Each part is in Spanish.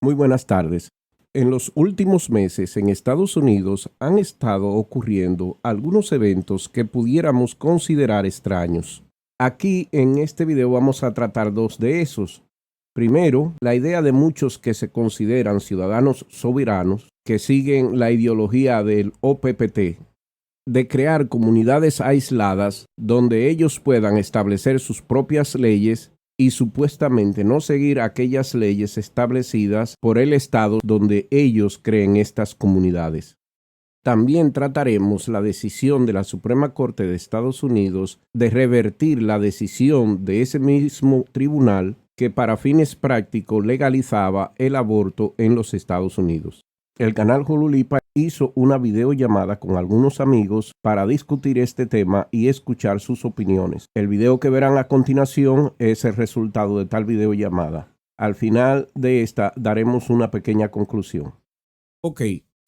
Muy buenas tardes. En los últimos meses en Estados Unidos han estado ocurriendo algunos eventos que pudiéramos considerar extraños. Aquí en este video vamos a tratar dos de esos. Primero, la idea de muchos que se consideran ciudadanos soberanos, que siguen la ideología del OPPT, de crear comunidades aisladas donde ellos puedan establecer sus propias leyes y supuestamente no seguir aquellas leyes establecidas por el Estado donde ellos creen estas comunidades. También trataremos la decisión de la Suprema Corte de Estados Unidos de revertir la decisión de ese mismo tribunal que para fines prácticos legalizaba el aborto en los Estados Unidos. El canal Jululipa hizo una videollamada con algunos amigos para discutir este tema y escuchar sus opiniones. El video que verán a continuación es el resultado de tal videollamada. Al final de esta daremos una pequeña conclusión. Ok,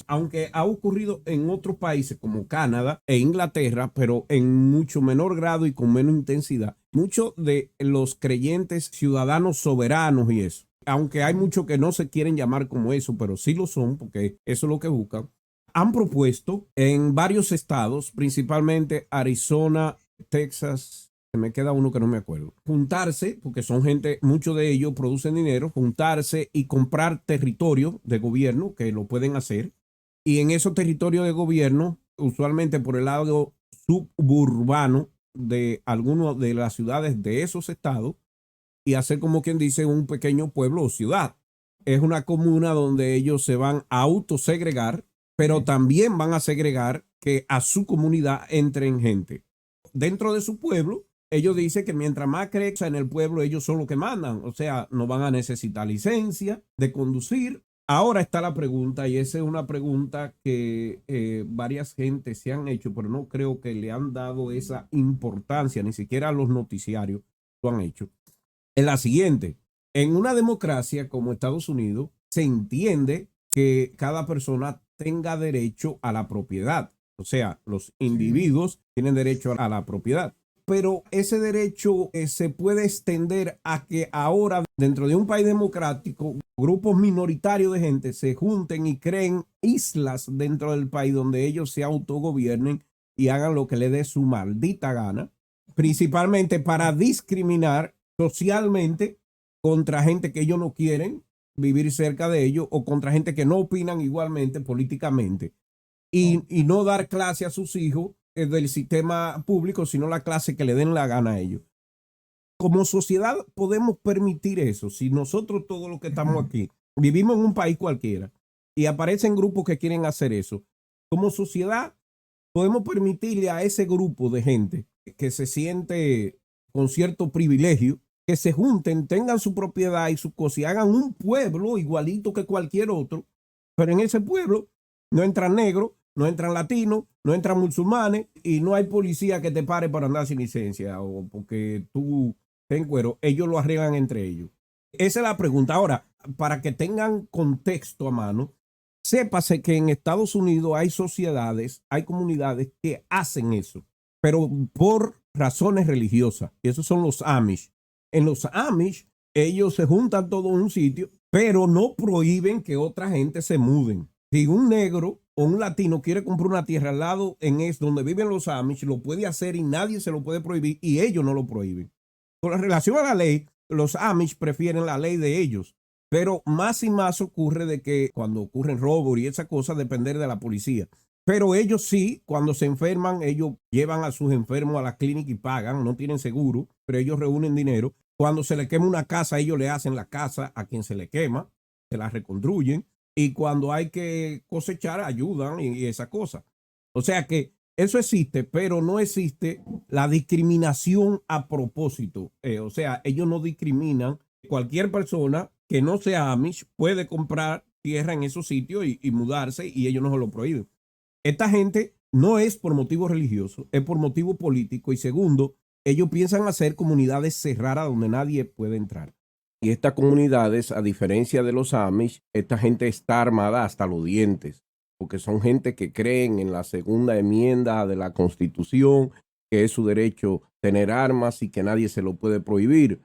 aunque ha ocurrido en otros países como Canadá e Inglaterra, pero en mucho menor grado y con menos intensidad, muchos de los creyentes ciudadanos soberanos y eso, aunque hay muchos que no se quieren llamar como eso, pero sí lo son porque eso es lo que buscan, han propuesto en varios estados, principalmente Arizona, Texas, se me queda uno que no me acuerdo, juntarse, porque son gente, muchos de ellos producen dinero, juntarse y comprar territorio de gobierno, que lo pueden hacer, y en esos territorios de gobierno, usualmente por el lado suburbano de algunas de las ciudades de esos estados, y hacer como quien dice un pequeño pueblo o ciudad. Es una comuna donde ellos se van a autosegregar, pero también van a segregar que a su comunidad entren gente. Dentro de su pueblo, ellos dicen que mientras más crezca en el pueblo, ellos son los que mandan. O sea, no van a necesitar licencia de conducir. Ahora está la pregunta, y esa es una pregunta que varias gentes se han hecho, pero no creo que le han dado esa importancia, ni siquiera los noticiarios lo han hecho. Es la siguiente: en una democracia como Estados Unidos, se entiende que cada persona tenga derecho a la propiedad. O sea, los individuos tienen derecho a la propiedad. Pero ese derecho se puede extender a que ahora, dentro de un país democrático, grupos minoritarios de gente se junten y creen islas dentro del país donde ellos se autogobiernen y hagan lo que les dé su maldita gana, principalmente para discriminar socialmente contra gente que ellos no quieren vivir cerca de ellos o contra gente que no opinan igualmente políticamente y no dar clase a sus hijos del sistema público, sino la clase que le den la gana a ellos. Como sociedad podemos permitir eso. Si nosotros todos los que estamos aquí vivimos en un país cualquiera y aparecen grupos que quieren hacer eso, como sociedad podemos permitirle a ese grupo de gente que se siente con cierto privilegio que se junten, tengan su propiedad y sus cosas y hagan un pueblo igualito que cualquier otro, pero en ese pueblo no entran negros, no entran latinos, no entran musulmanes y no hay policía que te pare para andar sin licencia o porque tú te encuero. Ellos lo arreglan entre ellos. Esa es la pregunta. Ahora, para que tengan contexto a mano, sépase que en Estados Unidos hay sociedades, hay comunidades que hacen eso, pero por razones religiosas. Y esos son los Amish. En los Amish, ellos se juntan todos en un sitio, pero no prohíben que otra gente se muden. Si un negro o un latino quiere comprar una tierra al lado donde viven los Amish, lo puede hacer y nadie se lo puede prohibir y ellos no lo prohíben. Con relación a la ley, los Amish prefieren la ley de ellos. Pero más y más ocurre de que cuando ocurren robos y esa cosa depender de la policía. Pero ellos sí, cuando se enferman, ellos llevan a sus enfermos a la clínica y pagan, no tienen seguro, pero ellos reúnen dinero. Cuando se le quema una casa, ellos le hacen la casa a quien se le quema, se la reconstruyen. Y cuando hay que cosechar, ayudan y esa cosa. O sea que eso existe, pero no existe la discriminación a propósito. O sea, ellos no discriminan. Cualquier persona que no sea Amish puede comprar tierra en esos sitios y mudarse y ellos no se lo prohíben. Esta gente no es por motivo religioso, es por motivo político y segundo, ellos piensan hacer comunidades cerradas donde nadie puede entrar. Y estas comunidades, a diferencia de los Amish, esta gente está armada hasta los dientes, porque son gente que creen en la segunda enmienda de la Constitución, que es su derecho tener armas y que nadie se lo puede prohibir.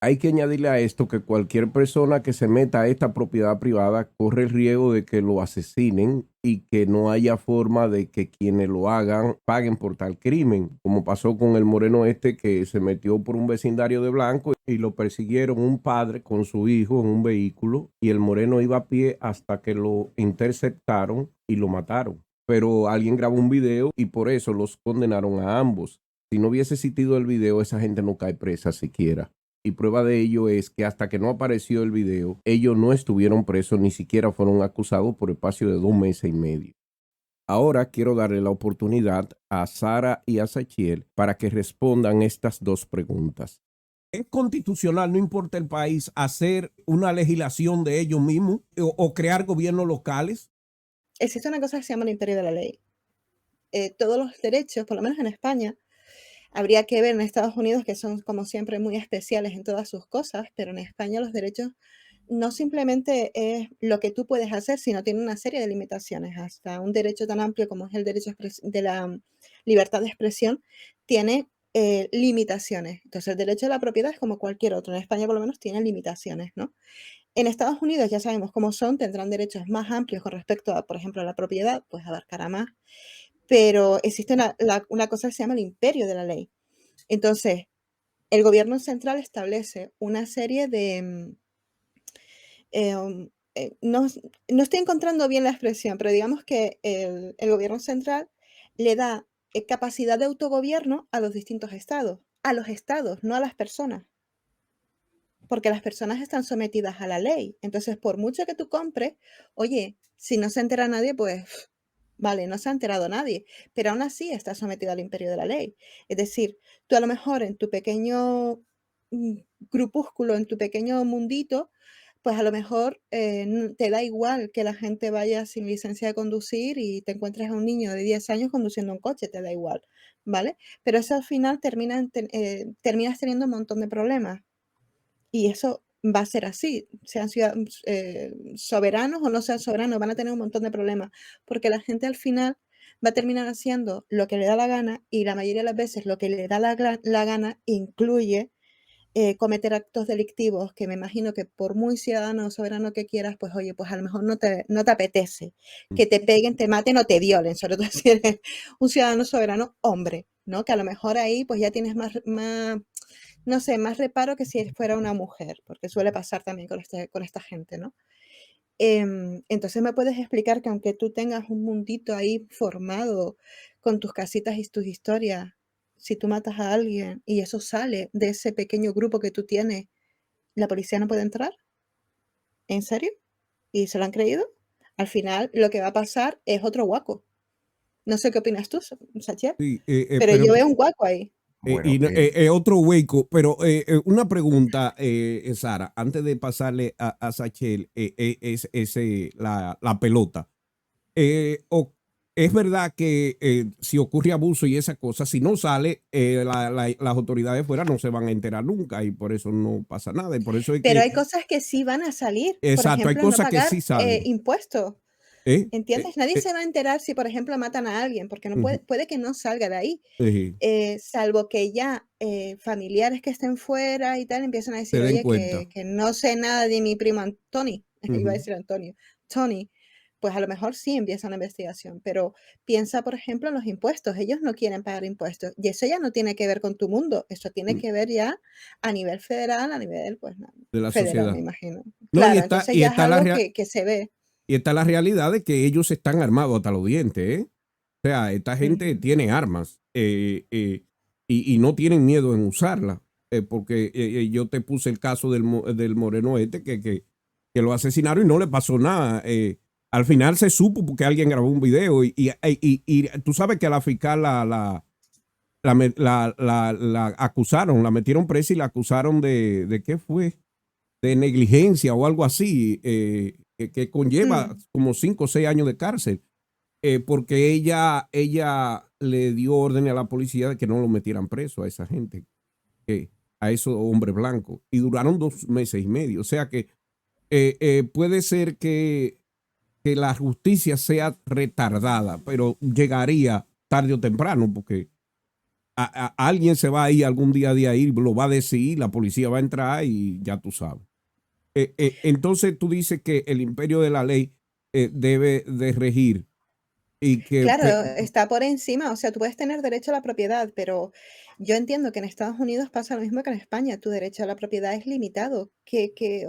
Hay que añadirle a esto que cualquier persona que se meta a esta propiedad privada corre el riesgo de que lo asesinen y que no haya forma de que quienes lo hagan paguen por tal crimen, como pasó con el moreno este que se metió por un vecindario de Blanco y lo persiguieron un padre con su hijo en un vehículo y el moreno iba a pie hasta que lo interceptaron y lo mataron. Pero alguien grabó un video y por eso los condenaron a ambos. Si no hubiese existido el video, esa gente no cae presa siquiera. Y prueba de ello es que hasta que no apareció el video, ellos no estuvieron presos, ni siquiera fueron acusados por espacio de 2 meses y medio. Ahora quiero darle la oportunidad a Sara y a Sachiel para que respondan estas dos preguntas. ¿Es constitucional, no importa el país, hacer una legislación de ellos mismos o crear gobiernos locales? Existe una cosa que se llama el imperio de la ley. Todos los derechos, por lo menos en España, habría que ver en Estados Unidos, que son como siempre muy especiales en todas sus cosas, pero en España los derechos no simplemente es lo que tú puedes hacer, sino tiene una serie de limitaciones. Hasta un derecho tan amplio como es el derecho de la libertad de expresión tiene limitaciones. Entonces el derecho de la propiedad es como cualquier otro. En España por lo menos tiene limitaciones, ¿no? En Estados Unidos ya sabemos cómo son, tendrán derechos más amplios con respecto a, por ejemplo, a la propiedad, pues abarcará más. Pero existe una cosa que se llama el imperio de la ley. Entonces, el gobierno central establece una serie de, no, no estoy encontrando bien la expresión, pero digamos que el gobierno central le da capacidad de autogobierno a los distintos estados, no a las personas, porque las personas están sometidas a la ley. Entonces, por mucho que tú compres, oye, si no se entera nadie, pues vale, no se ha enterado nadie, pero aún así está sometido al imperio de la ley. Es decir, tú a lo mejor en tu pequeño mm, grupúsculo, en tu pequeño mundito, pues a lo mejor te da igual que la gente vaya sin licencia de conducir y te encuentres a un niño de 10 años conduciendo un coche, te da igual, ¿vale? Pero eso al final terminas teniendo un montón de problemas. Y eso va a ser así, sean soberanos o no sean soberanos, van a tener un montón de problemas, porque la gente al final va a terminar haciendo lo que le da la gana y la mayoría de las veces lo que le da la gana incluye cometer actos delictivos que me imagino que por muy ciudadano o soberano que quieras, pues oye, pues a lo mejor no te apetece que te peguen, te maten o te violen, sobre todo si eres un ciudadano soberano hombre, ¿no? Que a lo mejor ahí pues ya tienes más no sé, más reparo que si fuera una mujer, porque suele pasar también con esta gente, ¿no? Entonces me puedes explicar que aunque tú tengas un mundito ahí formado con tus casitas y tus historias, si tú matas a alguien y eso sale de ese pequeño grupo que tú tienes, ¿la policía no puede entrar? ¿En serio? ¿Y se lo han creído? Al final lo que va a pasar es otro guaco. No sé qué opinas tú, Sachiel, Sí, pero yo veo un guaco ahí. Bueno, otro hueco, pero una pregunta, Sara, antes de pasarle a Sachel la pelota. Es verdad que si ocurre abuso y esa cosa, si no sale, las autoridades fuera no se van a enterar nunca y por eso no pasa nada. Y por eso es Pero que, hay cosas que sí van a salir, por exacto, hay ejemplo, no cosas que pagar sí salen. impuestos. ¿Eh? ¿Entiendes? Nadie se va a enterar si, por ejemplo, matan a alguien, porque no Ujú, puede que no salga de ahí, sí, salvo que ya familiares que estén fuera y tal empiezan a se decir, den oye, cuenta. que no sé nada de mi primo Tony, iba a Ujú. decir Antonio, Tony, pues a lo mejor sí empieza una investigación, pero piensa, por ejemplo, en los impuestos. Ellos no quieren pagar impuestos y eso ya no tiene que ver con tu mundo, eso tiene que ver ya a nivel federal, a nivel, pues, De la federal, me sociedad. imagino. No, Claro, entonces ya es algo que se ve. y está la realidad de que ellos están armados hasta los dientes, ¿eh? O sea, esta gente Ujú. tiene armas y no tienen miedo en usarlas. Porque yo te puse el caso del moreno este que lo asesinaron y no le pasó nada. Al final se supo porque alguien grabó un video y tú sabes que a la fiscal la acusaron, la metieron presa y la acusaron ¿de qué fue? De negligencia o algo así, que conlleva Mm. como 5 o 6 años de cárcel, porque ella le dio orden a la policía de que no lo metieran preso a esa gente, a esos hombres blancos, y duraron 2 meses y medio. O sea que puede ser que la justicia sea retardada, pero llegaría tarde o temprano, porque alguien se va a ir algún día de ahí, lo va a decir, la policía va a entrar y ya tú sabes. Entonces tú dices que el imperio de la ley debe de regir y que... Claro, está por encima, o sea, tú puedes tener derecho a la propiedad, pero yo entiendo que en Estados Unidos pasa lo mismo que en España, tu derecho a la propiedad es limitado,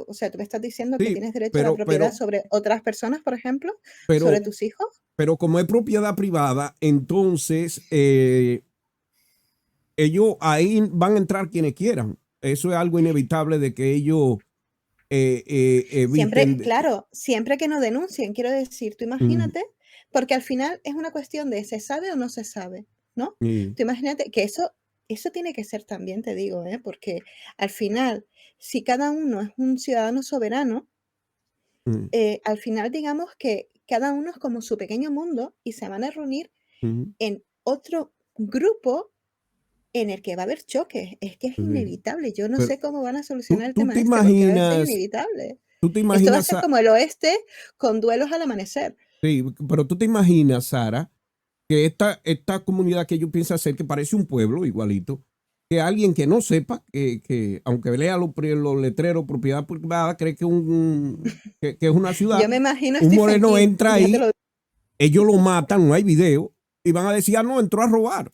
o sea, tú me estás diciendo que Sí, tienes derecho a la pero, propiedad pero, sobre otras personas, por ejemplo, sobre pero, tus hijos. pero como es propiedad privada, entonces ellos ahí van a entrar quienes quieran. Eso es algo inevitable de que ellos Siempre, eviten. claro, siempre que no denuncien, quiero decir, tú Mm, imagínate, porque al final es una cuestión de se sabe o no se sabe, ¿no? mm, Tú imagínate que eso tiene que ser también, te digo, porque al final, si cada uno es un ciudadano soberano, mm, al final digamos que cada uno es como su pequeño mundo y se van a reunir mm, en otro grupo en el que va a haber choques. Es que es sí. inevitable. Yo no Pero sé cómo van a solucionar tú, el tú tema te este, porque va a ser imaginas, inevitable. tú te Esto va a imaginas, ser como el oeste con duelos al amanecer. sí, pero tú te imaginas, Sara, que esta comunidad que ellos piensan hacer, que parece un pueblo igualito, que alguien que no sepa, que aunque lea los letreros propiedad privada, cree que es una Yo ciudad, me imagino a un Stephen moreno King, entra ya te ahí, lo ellos lo matan, no hay video, y van a decir, ah, no, entró a robar.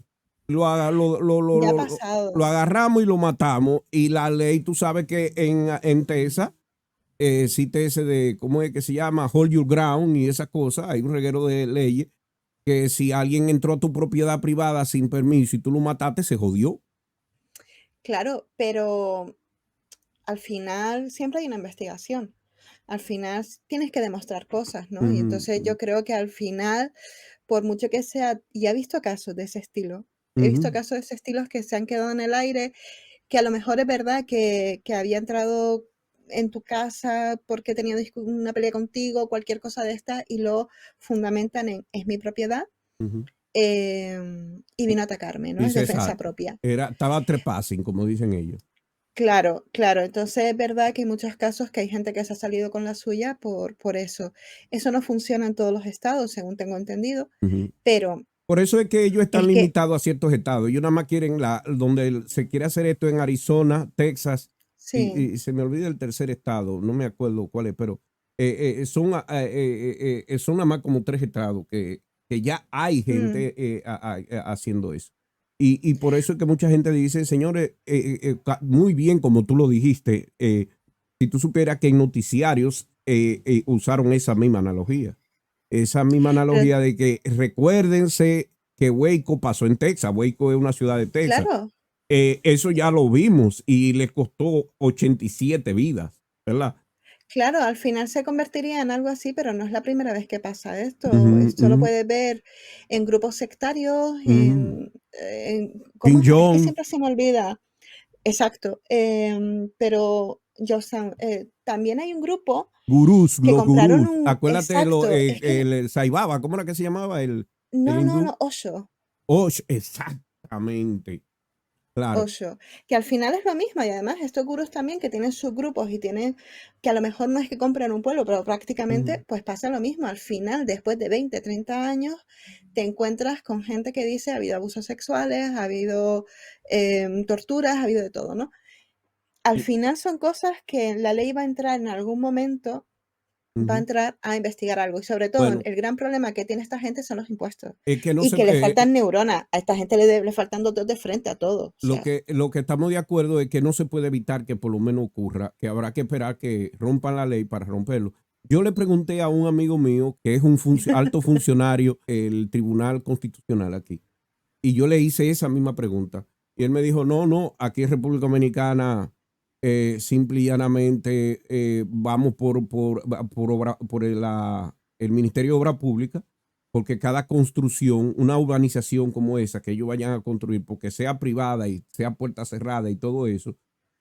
Lo, aga- ya ha lo pasado. agarramos y lo matamos, y la ley, tú sabes que en Texas, existe ese de, ¿cómo es que se llama? Hold your ground y esas cosas, hay un reguero de leyes que si alguien entró a tu propiedad privada sin permiso y tú lo mataste, se jodió. Claro, pero al final siempre hay una investigación. Al final tienes que demostrar cosas, ¿no? Y Ujú, entonces yo creo que al final, por mucho que sea, y he visto casos de ese estilo, he visto ujú, casos de ese estilo que se han quedado en el aire, que a lo mejor es verdad que había entrado en tu casa porque tenía una pelea contigo, cualquier cosa de esta, y lo fundamentan en es mi propiedad, ujú. y vino a atacarme, ¿no? Es Dice defensa exacto. propia. Estaba trespassing, como dicen ellos. Claro, claro. Entonces es verdad que hay muchos casos que hay gente que se ha salido con la suya por eso. Eso no funciona en todos los estados, según tengo entendido, Ujú. pero Por eso es que ellos están es que limitados a ciertos estados. Ellos nada más quieren donde se quiere hacer esto en Arizona, Texas, sí, y se me olvida el tercer estado, no me acuerdo cuál es, pero son nada más como tres estados que ya hay mm, gente haciendo eso. Y por eso es que mucha gente dice, señores, muy bien como tú lo dijiste, si tú supieras que en noticiarios usaron esa misma analogía. Esa misma pero analogía de que recuérdense que Waco pasó en Texas. Waco es una ciudad de Texas. claro, Eso ya lo vimos y le costó 87 vidas, ¿verdad? claro, al final se convertiría en algo así, pero no es la primera vez que pasa esto. Ujú, Esto lo ujú, puedes ver en grupos sectarios, ujú. ¿cómo Kim es? Es que Jong, siempre se me olvida. Exacto. Pero también hay un grupo que los compraron gurús. un, Acuérdate exacto, es que el Saibaba, ¿cómo era que se llamaba? El no, no, hindú. no, Osho, Osh, exactamente. Claro. Osho, que al final es lo mismo y además estos gurús también que tienen sus grupos y tienen, que a lo mejor no es que compren un pueblo, pero Ujú. prácticamente pues pasa lo mismo. Al final, después de 20, 30 años, te encuentras con gente que dice ha habido abusos sexuales, ha habido torturas, ha habido de todo, ¿no? Al final son cosas que la ley va a entrar en algún momento, va a Ujú. entrar a investigar algo. Y sobre todo, Bueno, el gran problema que tiene esta gente son los impuestos. es que no Y se, que le faltan neuronas. A esta gente le faltan dos dedos de frente a todo. O sea, lo que estamos de acuerdo es que no se puede evitar que por lo menos ocurra, que habrá que esperar que rompan la ley para romperlo. Yo le pregunté a un amigo mío que es un alto funcionario del Tribunal Constitucional aquí, y yo le hice esa misma pregunta. Y él me dijo, no, no, aquí en República Dominicana simple y llanamente vamos por el Ministerio de Obra Pública, porque cada construcción, una urbanización como esa que ellos vayan a construir, porque sea privada y sea puerta cerrada y todo eso,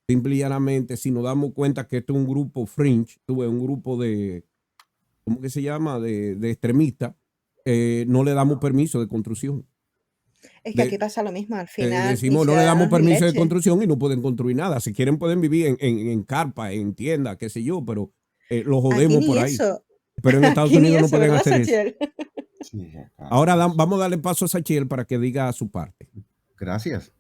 simple y llanamente, si nos damos cuenta que esto es un grupo fringe, tuve un grupo de, ¿cómo que se llama? De extremistas, no le damos permiso de construcción. es que aquí De, pasa lo mismo. Al final, ni decimos, no le damos ciudadanos ni permiso de leche. construcción y no pueden construir nada. Si quieren pueden vivir en carpa, en tiendas, qué sé yo, pero lo Aquí jodemos ni por ahí. eso. Pero en Estados Aquí ni Unidos no eso, pueden ¿verdad, hacer eso. Sachiel? Sí, acá. Ahora vamos a darle paso a Sachiel para que diga su parte. Gracias.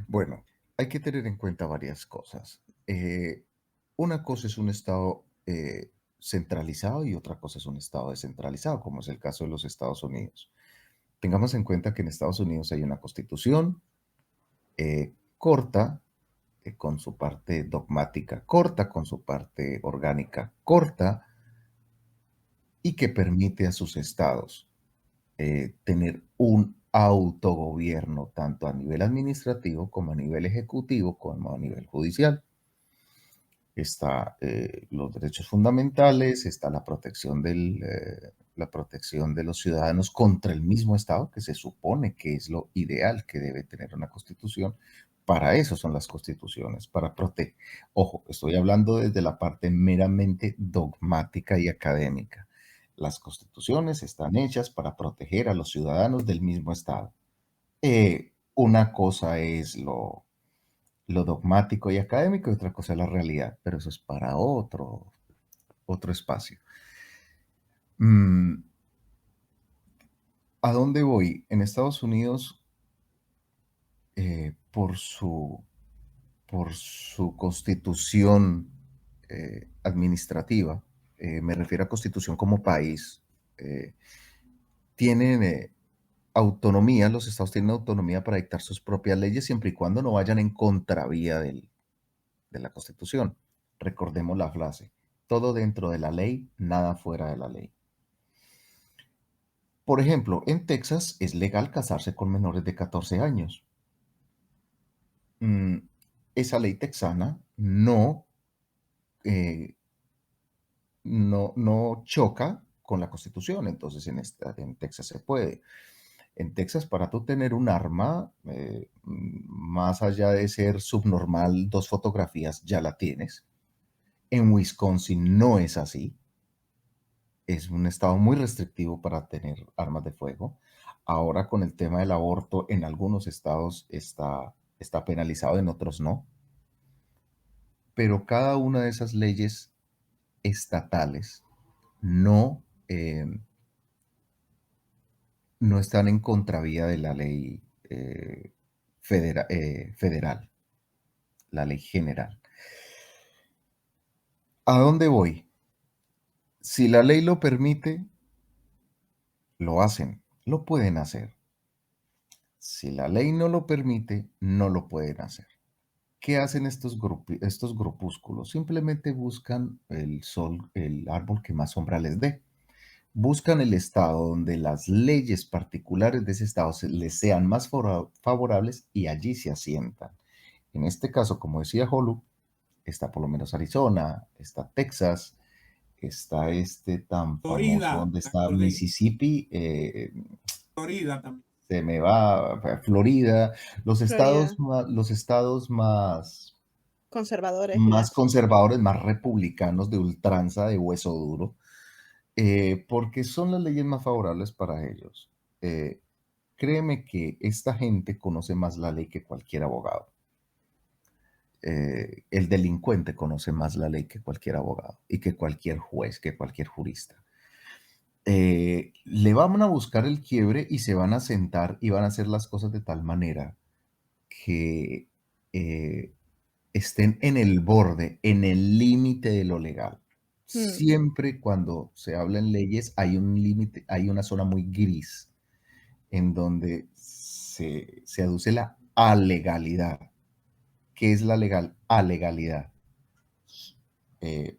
Bueno, hay que tener en cuenta varias cosas. Una cosa es un Estado centralizado y otra cosa es un Estado descentralizado, como es el caso de los Estados Unidos. Tengamos en cuenta que en Estados Unidos hay una constitución corta, con su parte dogmática corta, con su parte orgánica corta, y que permite a sus estados tener un autogobierno tanto a nivel administrativo como a nivel ejecutivo como a nivel judicial. Está los derechos fundamentales, está la protección de los ciudadanos contra el mismo Estado, que se supone que es lo ideal que debe tener una constitución. Para eso son las constituciones, para proteger. Ojo, estoy hablando desde la parte meramente dogmática y académica. Las constituciones están hechas para proteger a los ciudadanos del mismo Estado. Una cosa es lo dogmático y académico y otra cosa es la realidad, pero eso es para otro espacio. ¿A dónde voy? En Estados Unidos, por su constitución administrativa, me refiero a constitución como país, tienen autonomía, los estados tienen autonomía para dictar sus propias leyes siempre y cuando no vayan en contravía de la Constitución. Recordemos la frase, todo dentro de la ley, nada fuera de la ley. Por ejemplo, en Texas es legal casarse con menores de 14 años. Esa ley texana no choca con la Constitución, entonces en Texas se puede. En Texas, para tú tener un arma, más allá de ser subnormal, 2 fotografías, ya la tienes. En Wisconsin no es así. Es un estado muy restrictivo para tener armas de fuego. Ahora con el tema del aborto, en algunos estados está penalizado, en otros no. Pero cada una de esas leyes estatales no están en contravía de la ley federal, la ley general. ¿A dónde voy? Si la ley lo permite, lo hacen, lo pueden hacer. Si la ley no lo permite, no lo pueden hacer. ¿Qué hacen estos grupúsculos? Simplemente buscan el árbol que más sombra les dé. Buscan el estado donde las leyes particulares de ese estado les sean más favorables y allí se asientan. En este caso, como decía Holu, está por lo menos Arizona, está Texas, está tan Florida, famoso donde está Florida. Mississippi, Florida también. se me va, Florida, los estados más Conservadores. más conservadores, más republicanos, de ultranza, de hueso duro, porque son las leyes más favorables para ellos. Créeme que esta gente conoce más la ley que cualquier abogado. El delincuente conoce más la ley que cualquier abogado y que cualquier juez, que cualquier jurista. Le van a buscar el quiebre y se van a sentar y van a hacer las cosas de tal manera que estén en el borde, en el límite de lo legal. Siempre cuando se habla en leyes hay un límite, hay una zona muy gris en donde se aduce la alegalidad. ¿Qué es la alegalidad?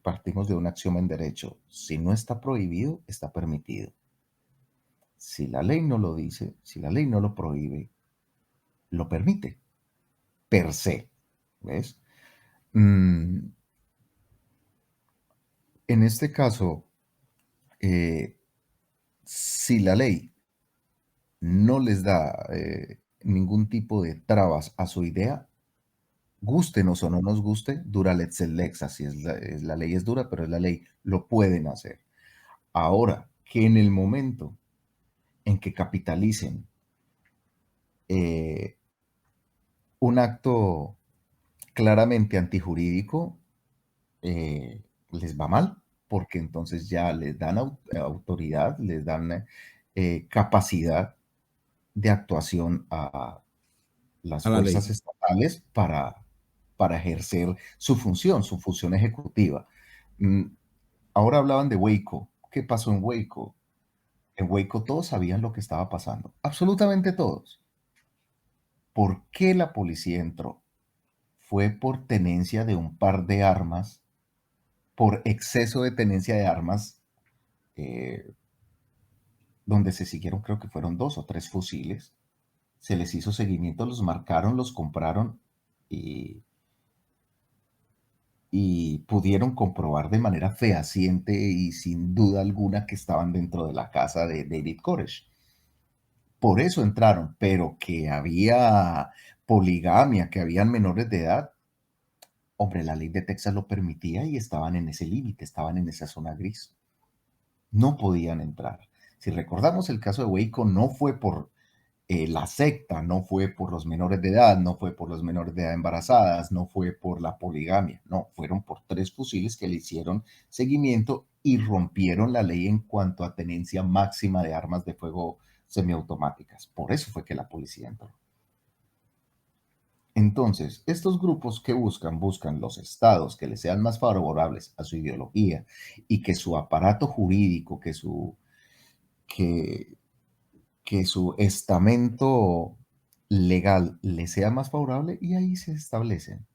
Partimos de un axioma en derecho. Si no está prohibido, está permitido. Si la ley no lo dice, si la ley no lo prohíbe, lo permite, per se. ¿Ves? En este caso, si la ley no les da ningún tipo de trabas a su idea, gústenos o no nos guste, dura lex et lex, así es la ley es dura, pero es la ley, lo pueden hacer. Ahora, que en el momento en que capitalicen un acto claramente antijurídico, les va mal, porque entonces ya les dan autoridad, les dan capacidad de actuación a las A la ley. fuerzas estatales para ejercer su función ejecutiva. Ahora hablaban de Waco. ¿Qué pasó en Waco? En Waco todos sabían lo que estaba pasando, absolutamente todos. ¿Por qué la policía entró? Fue por tenencia de un par de armas, por exceso de tenencia de armas, eh, donde se siguieron, creo que fueron 2 o 3 fusiles. Se les hizo seguimiento, los marcaron, los compraron y, y pudieron comprobar de manera fehaciente y sin duda alguna que estaban dentro de la casa de David Koresh. Por eso entraron, pero que había poligamia, que habían menores de edad, hombre, la ley de Texas lo permitía y estaban en ese límite, estaban en esa zona gris. No podían entrar. Si recordamos el caso de Waco, no fue por la secta, no fue por los menores de edad, no fue por los menores de edad embarazadas, no fue por la poligamia, no, fueron por 3 fusiles que le hicieron seguimiento y rompieron la ley en cuanto a tenencia máxima de armas de fuego semiautomáticas. Por eso fue que la policía entró. Entonces, estos grupos que buscan los estados que les sean más favorables a su ideología y que su aparato jurídico, que su estamento legal le sea más favorable y ahí se establecen.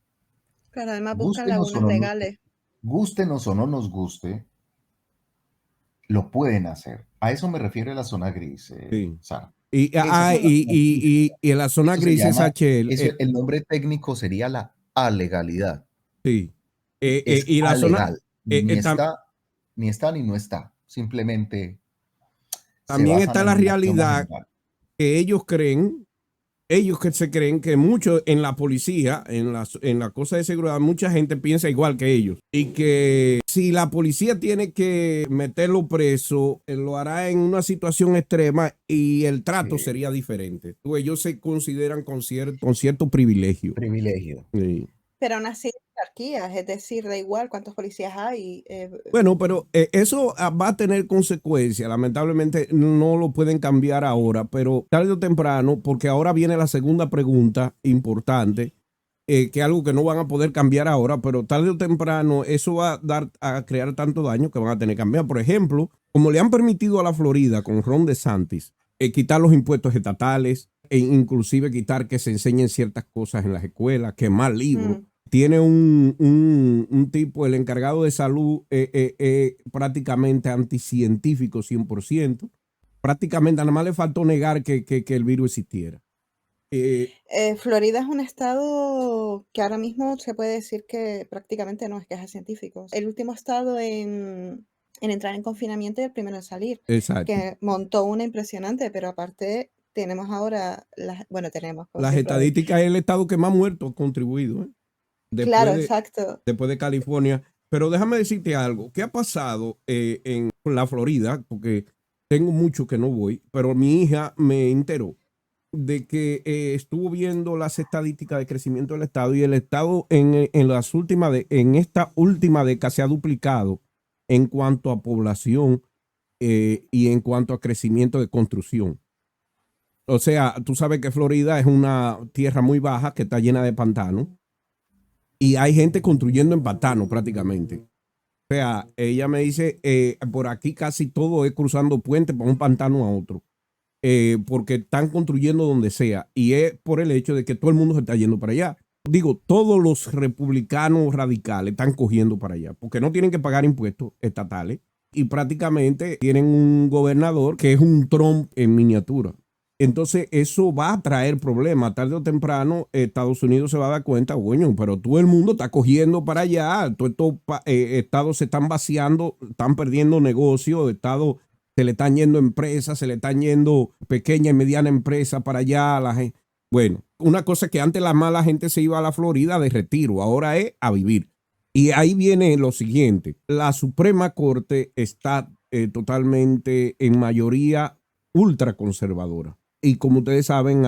Pero además buscan lagunas legales. Gústenos o no nos guste, lo pueden hacer. A eso me refiere la zona gris, Sí. Sara. Y en la zona gris es HL. El nombre técnico sería la alegalidad. Sí. Es Y la alegal. zona. Ni está ni no está. Simplemente También se está basan la en un axioma realidad general. que ellos que se creen que mucho en la policía, en la cosa de seguridad, mucha gente piensa igual que ellos. Y que si la policía tiene que meterlo preso, lo hará en una situación extrema y el trato sería diferente. Ellos se consideran con cierto privilegio. Sí. Pero aún así, jerarquías, es decir, da igual cuántos policías hay. Bueno, pero eso va a tener consecuencias. Lamentablemente no lo pueden cambiar ahora, pero tarde o temprano, porque ahora viene la segunda pregunta importante, que es algo que no van a poder cambiar ahora, pero tarde o temprano eso va a crear tanto daño que van a tener que cambiar. Por ejemplo, como le han permitido a la Florida con Ron DeSantis quitar los impuestos estatales e inclusive quitar que se enseñen ciertas cosas en las escuelas, quemar libros. Tiene un tipo, el encargado de salud, prácticamente anticientífico 100%. Prácticamente nada más le faltó negar que el virus existiera. Florida es un estado que ahora mismo se puede decir que prácticamente no es que es científico. El último estado en entrar en confinamiento y el primero en salir. Exacto. Que montó una impresionante, pero aparte tenemos ahora, las estadísticas es el estado que más muertos ha contribuido. Claro, exacto. Después de California. Pero déjame decirte algo. ¿Qué ha pasado en la Florida? Porque tengo mucho que no voy, pero mi hija me enteró de que estuvo viendo las estadísticas de crecimiento del estado y el estado en esta última década se ha duplicado en cuanto a población y en cuanto a crecimiento de construcción. O sea, tú sabes que Florida es una tierra muy baja que está llena de pantanos. Y hay gente construyendo en pantano prácticamente. O sea, ella me dice, por aquí casi todo es cruzando puentes para un pantano a otro. Porque están construyendo donde sea. Y es por el hecho de que todo el mundo se está yendo para allá. Digo, todos los republicanos radicales están cogiendo para allá. Porque no tienen que pagar impuestos estatales. Y prácticamente tienen un gobernador que es un Trump en miniatura. Entonces eso va a traer problemas. Tarde o temprano Estados Unidos se va a dar cuenta, bueno, pero todo el mundo está cogiendo para allá. Todos estos estados se están vaciando, están perdiendo negocios, estados se le están yendo empresas, se le están yendo pequeña y mediana empresa para allá. Bueno, una cosa que antes la mala gente se iba a la Florida de retiro, ahora es a vivir. Y ahí viene lo siguiente. La Suprema Corte está totalmente en mayoría ultraconservadora. Y como ustedes saben,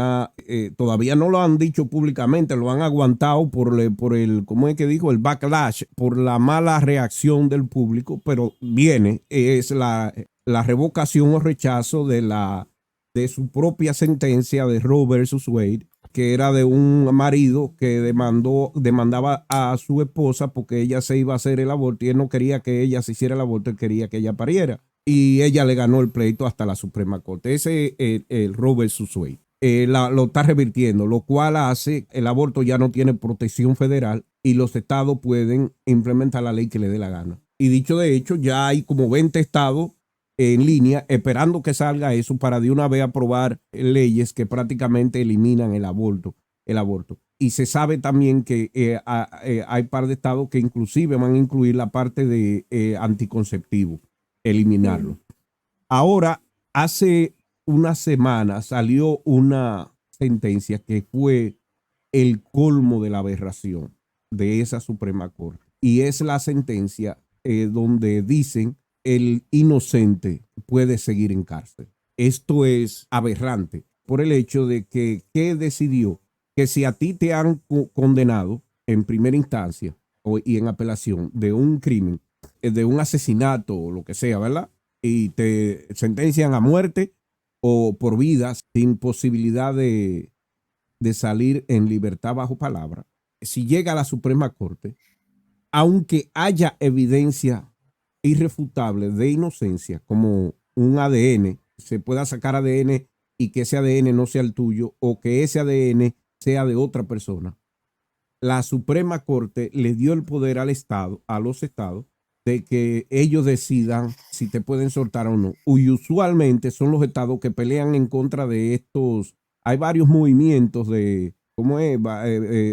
todavía no lo han dicho públicamente, lo han aguantado por el, ¿cómo es que dijo? El backlash, por la mala reacción del público, pero viene, es la revocación o rechazo de la de su propia sentencia de Roe versus Wade, que era de un marido que demandaba a su esposa porque ella se iba a hacer el aborto y él no quería que ella se hiciera el aborto, él quería que ella pariera. Y ella le ganó el pleito hasta la Suprema Corte. Ese es el Roe versus Wade. Lo está revirtiendo, lo cual hace el aborto ya no tiene protección federal y los estados pueden implementar la ley que le dé la gana. Y dicho de hecho, ya hay como 20 estados en línea esperando que salga eso para de una vez aprobar leyes que prácticamente eliminan el aborto. Y se sabe también que hay par de estados que inclusive van a incluir la parte de anticonceptivo, eliminarlo. Ahora, hace una semana salió una sentencia que fue el colmo de la aberración de esa Suprema Corte. Y es la sentencia donde dicen el inocente puede seguir en cárcel. Esto es aberrante por el hecho de que decidió que si a ti te han condenado en primera instancia y en apelación de un crimen, de un asesinato o lo que sea, ¿verdad? Y te sentencian a muerte o por vida sin posibilidad de salir en libertad bajo palabra, si llega a la Suprema Corte, aunque haya evidencia irrefutable de inocencia, como un ADN, se pueda sacar ADN y que ese ADN no sea el tuyo o que ese ADN sea de otra persona, la Suprema Corte le dio el poder al Estado, a los estados, de que ellos decidan si te pueden soltar o no. Y usualmente son los estados que pelean en contra de estos. Hay varios movimientos de, ¿cómo es?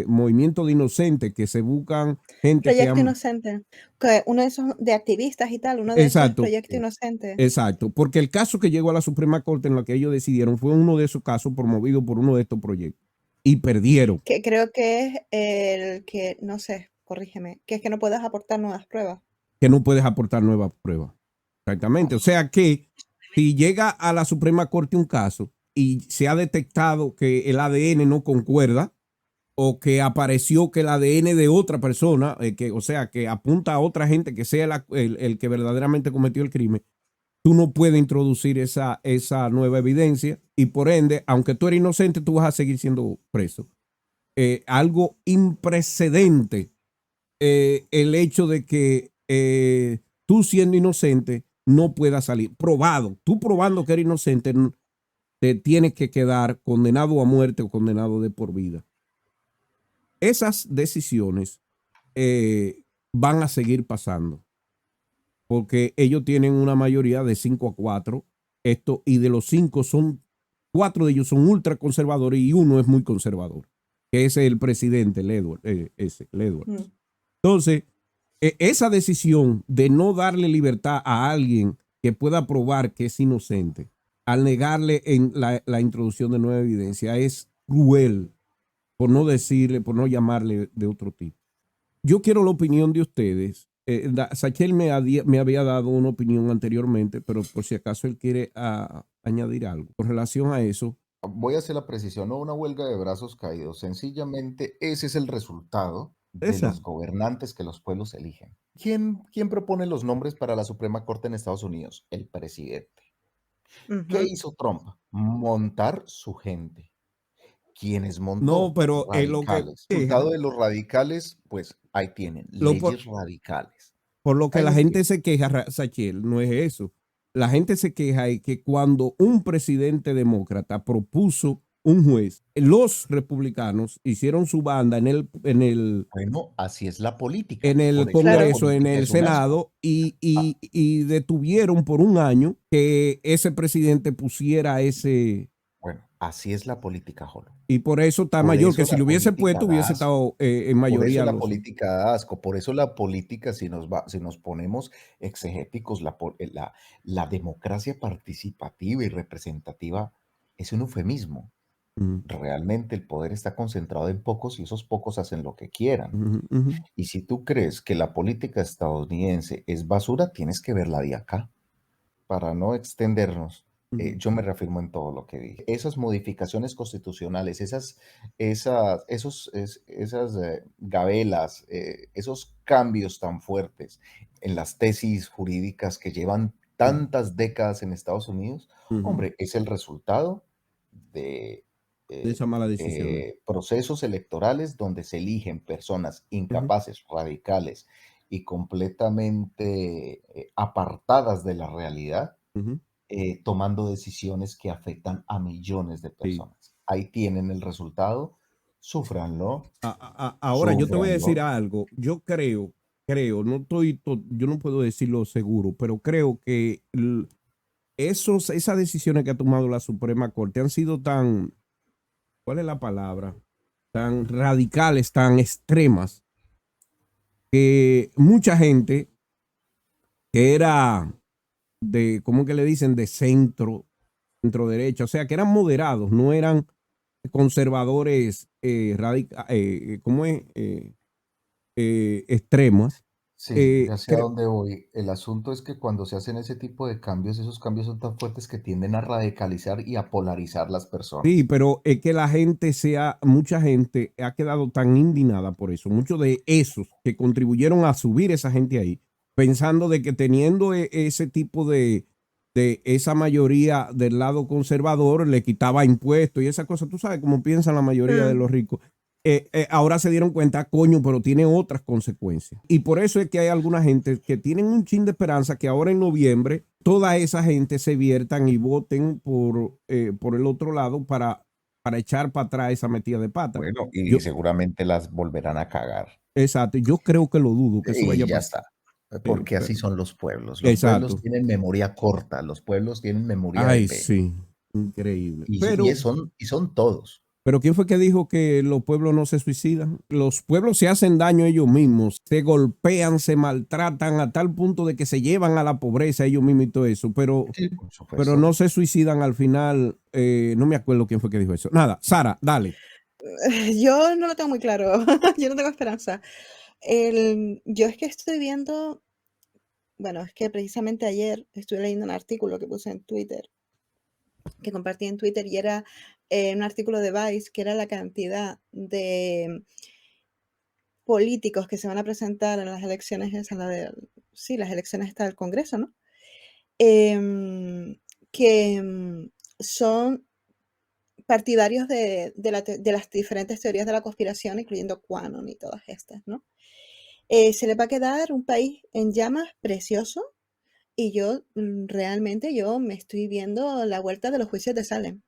Movimientos de inocentes que se buscan gente que Proyecto Inocente, que uno de esos de activistas y tal, uno de esos es Exacto, Proyecto Inocente. exacto, porque el caso que llegó a la Suprema Corte en la que ellos decidieron fue uno de esos casos promovido por uno de estos proyectos y perdieron. Que creo que es el que, no sé, corrígeme, que es que no puedes aportar nuevas pruebas. Que no puedes aportar nuevas pruebas. Exactamente. O sea que si llega a la Suprema Corte un caso y se ha detectado que el ADN no concuerda o que apareció que el ADN de otra persona, o sea, que apunta a otra gente que sea el que verdaderamente cometió el crimen, tú no puedes introducir esa nueva evidencia y por ende, aunque tú eres inocente, tú vas a seguir siendo preso. Algo imprecedente, el hecho de que tú siendo inocente no puedas salir. Probado, tú probando que eres inocente, te tienes que quedar condenado a muerte o condenado de por vida. Esas decisiones van a seguir pasando porque ellos tienen una mayoría de 5-4 y de los 5 4 de ellos son ultra conservadores y uno es muy conservador, que es el presidente, el Edward. Entonces, esa decisión de no darle libertad a alguien que pueda probar que es inocente, al negarle en la introducción de nueva evidencia, es cruel, por no decirle, por no llamarle de otro tipo. Yo quiero la opinión de ustedes. Sachel me había dado una opinión anteriormente, pero por si acaso él quiere añadir algo con relación a eso. Voy a hacer la precisión, no una huelga de brazos caídos, sencillamente ese es el resultado de los gobernantes que los pueblos eligen. ¿Quién propone los nombres para la Suprema Corte en Estados Unidos? El presidente. ¿Qué hizo Trump? Montar su gente. ¿Quiénes montó? No, pero radicales. El resultado de los radicales, pues ahí tienen, leyes radicales. Por lo que la gente se queja, Sachel, no es eso. La gente se queja de que cuando un presidente demócrata propuso un juez, los republicanos hicieron su banda en el bueno, así es la política. En el Congreso, en el Senado, y detuvieron por un año que ese presidente pusiera ese. Bueno, así es la política, Jolo. Y por eso está mayor, que si lo hubiese puesto, hubiese estado en mayoría. Por eso la política da asco, por eso la política, si nos ponemos exegéticos, la democracia participativa y representativa es un eufemismo. Realmente el poder está concentrado en pocos y esos pocos hacen lo que quieran. Y si tú crees que la política estadounidense es basura, tienes que verla de acá. Para no extendernos, yo me reafirmo en todo lo que dije. Esas modificaciones constitucionales, esas gabelas, esos cambios tan fuertes en las tesis jurídicas que llevan tantas décadas en Estados Unidos, Ujú. hombre, es el resultado de De esas malas decisiones. procesos electorales donde se eligen personas Ujú, incapaces, radicales y completamente apartadas de la realidad, ujú. tomando decisiones que afectan a millones de Sí. personas. Ahí tienen el resultado, súfranlo, Ahora, yo te voy a decir súfranlo. algo. Yo creo, no estoy, yo no puedo decirlo seguro, pero creo que esas decisiones que ha tomado la Suprema Corte han sido tan, ¿cuál es la palabra? Tan radicales, tan extremas, que mucha gente que era de, ¿cómo que le dicen? De centro derecha, o sea, que eran moderados, no eran conservadores ¿cómo es? Extremos. Sí, eh, ya sé a cre- dónde voy. El asunto es que cuando se hacen ese tipo de cambios, esos cambios son tan fuertes que tienden a radicalizar y a polarizar las sí, personas. pero es que mucha gente ha quedado tan indignada por eso. Muchos de esos que contribuyeron a subir esa gente ahí, pensando de que teniendo ese tipo de esa mayoría del lado conservador, le quitaba impuestos y esa cosa. Tú sabes cómo piensan la mayoría de Mm. los ricos. Ahora se dieron cuenta, coño, pero tiene otras consecuencias. Y por eso es que hay alguna gente que tienen un chin de esperanza que ahora en noviembre toda esa gente se viertan y voten por el otro lado para echar para atrás esa metida de pata. Bueno, y Yo, seguramente las volverán a cagar. exacto, yo creo que lo dudo que eso vaya Y a ya pasar. está. Porque así Pero, son los pueblos. Los pueblos exacto. tienen memoria corta, los pueblos tienen memoria de Ay, pez. sí, increíble. Y son todos. Pero ¿quién fue que dijo que los pueblos no se suicidan? Los pueblos se hacen daño ellos mismos, se golpean, se maltratan a tal punto de que se llevan a la pobreza ellos mismos y todo eso, Sí, por pero supuesto. no se suicidan al final. No me acuerdo quién fue que dijo eso. Nada, Sara, dale. Yo no lo tengo muy claro. Yo no tengo esperanza. Yo es que estoy viendo, bueno, es que precisamente ayer estuve leyendo un artículo que puse en Twitter, que compartí en Twitter y era un artículo de Vice, que era la cantidad de políticos que se van a presentar en las elecciones, sí, las elecciones está del Congreso, ¿no? Em, que son partidarios de las diferentes teorías de la conspiración, incluyendo QAnon y todas estas, ¿no? Se le va a quedar un país en llamas precioso y yo realmente yo me estoy viendo la vuelta de los juicios de Salem,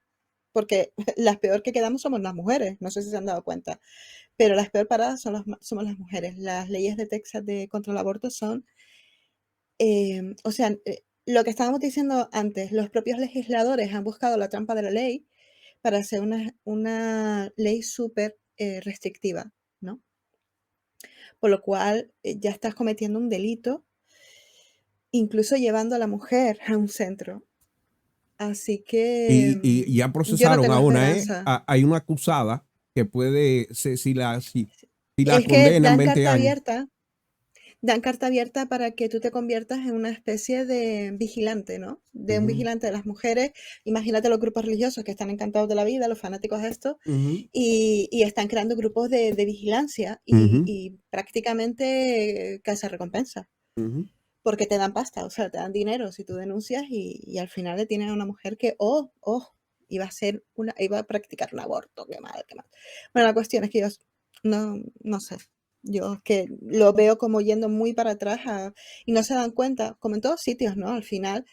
porque las peor que quedamos somos las mujeres, no sé si se han dado cuenta, pero las peor paradas somos las mujeres. Las leyes de Texas contra el aborto son, o sea, lo que estábamos diciendo antes, los propios legisladores han buscado la trampa de la ley para hacer una ley súper restrictiva, ¿no? Por lo cual ya estás cometiendo un delito, incluso llevando a la mujer a un centro. Así que Y ya yo no procesaron tengo a una, ¿eh? esperanza. Hay una acusada que puede, si la Es que condena en 20 años. dan carta abierta para que tú te conviertas en una especie de vigilante, ¿no? De un Ujú, vigilante de las mujeres. Imagínate los grupos religiosos que están encantados de la vida, los fanáticos de esto, ujú, y están creando grupos de vigilancia ujú, y prácticamente casa recompensa, ujú, porque te dan pasta, o sea, te dan dinero si tú denuncias y al final le tienen a una mujer que, iba a practicar un aborto, qué mal, qué mal. Bueno, la cuestión es que yo no sé, yo es que lo veo como yendo muy para atrás y no se dan cuenta, como en todos sitios, ¿no? Al final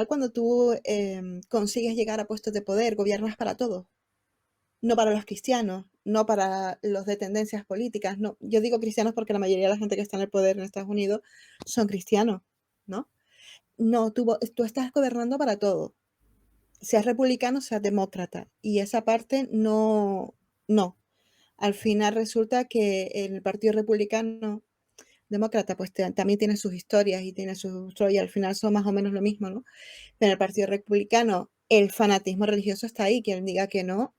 cuando tú consigues llegar a puestos de poder, gobiernas para todos, no para los cristianos, no para los de tendencias políticas, no. Yo digo cristianos porque la mayoría de la gente que está en el poder en Estados Unidos son cristianos, ¿no? No, tú estás gobernando para todo, seas republicano, seas demócrata, y esa parte no. Al final resulta que el Partido Republicano Demócrata, pues también tiene sus historias y tiene sus rollos, y al final son más o menos lo mismo, ¿no? Pero en el Partido Republicano, el fanatismo religioso está ahí, quien diga que no,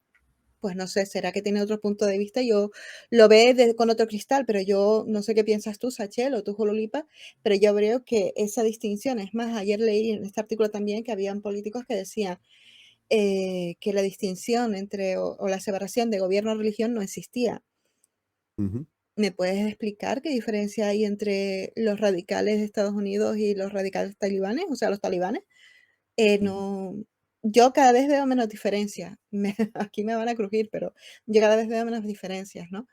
pues no sé, será que tiene otro punto de vista. Yo lo ve con otro cristal, pero yo no sé qué piensas tú, Sachel, o tú, Jololipa, pero yo creo que esa distinción, es más, ayer leí en este artículo también que habían políticos que decían que la distinción o la separación de gobierno y religión no existía. ujú. ¿Me puedes explicar qué diferencia hay entre los radicales de Estados Unidos y los radicales talibanes? O sea, los talibanes. No, yo cada vez veo menos diferencias. Aquí me van a crujir, pero yo cada vez veo menos diferencias, ¿no?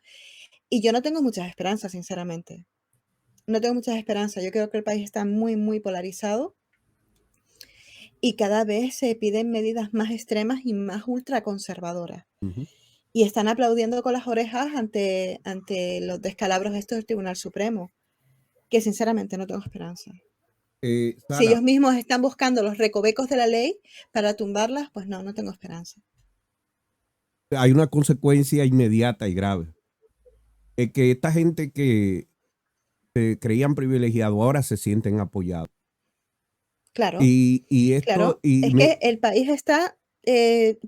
Y yo no tengo muchas esperanzas, sinceramente. No tengo muchas esperanzas. Yo creo que el país está muy, muy polarizado y cada vez se piden medidas más extremas y más ultraconservadoras. Ujú. Y están aplaudiendo con las orejas ante los descalabros estos del Tribunal Supremo, que sinceramente no tengo esperanza. Si Sara, ellos mismos están buscando los recovecos de la ley para tumbarlas, pues no, no tengo esperanza. hay una consecuencia inmediata y grave. Es que esta gente que se creían privilegiados ahora se sienten apoyados. Claro, Y esto, claro. y Es me- que el país está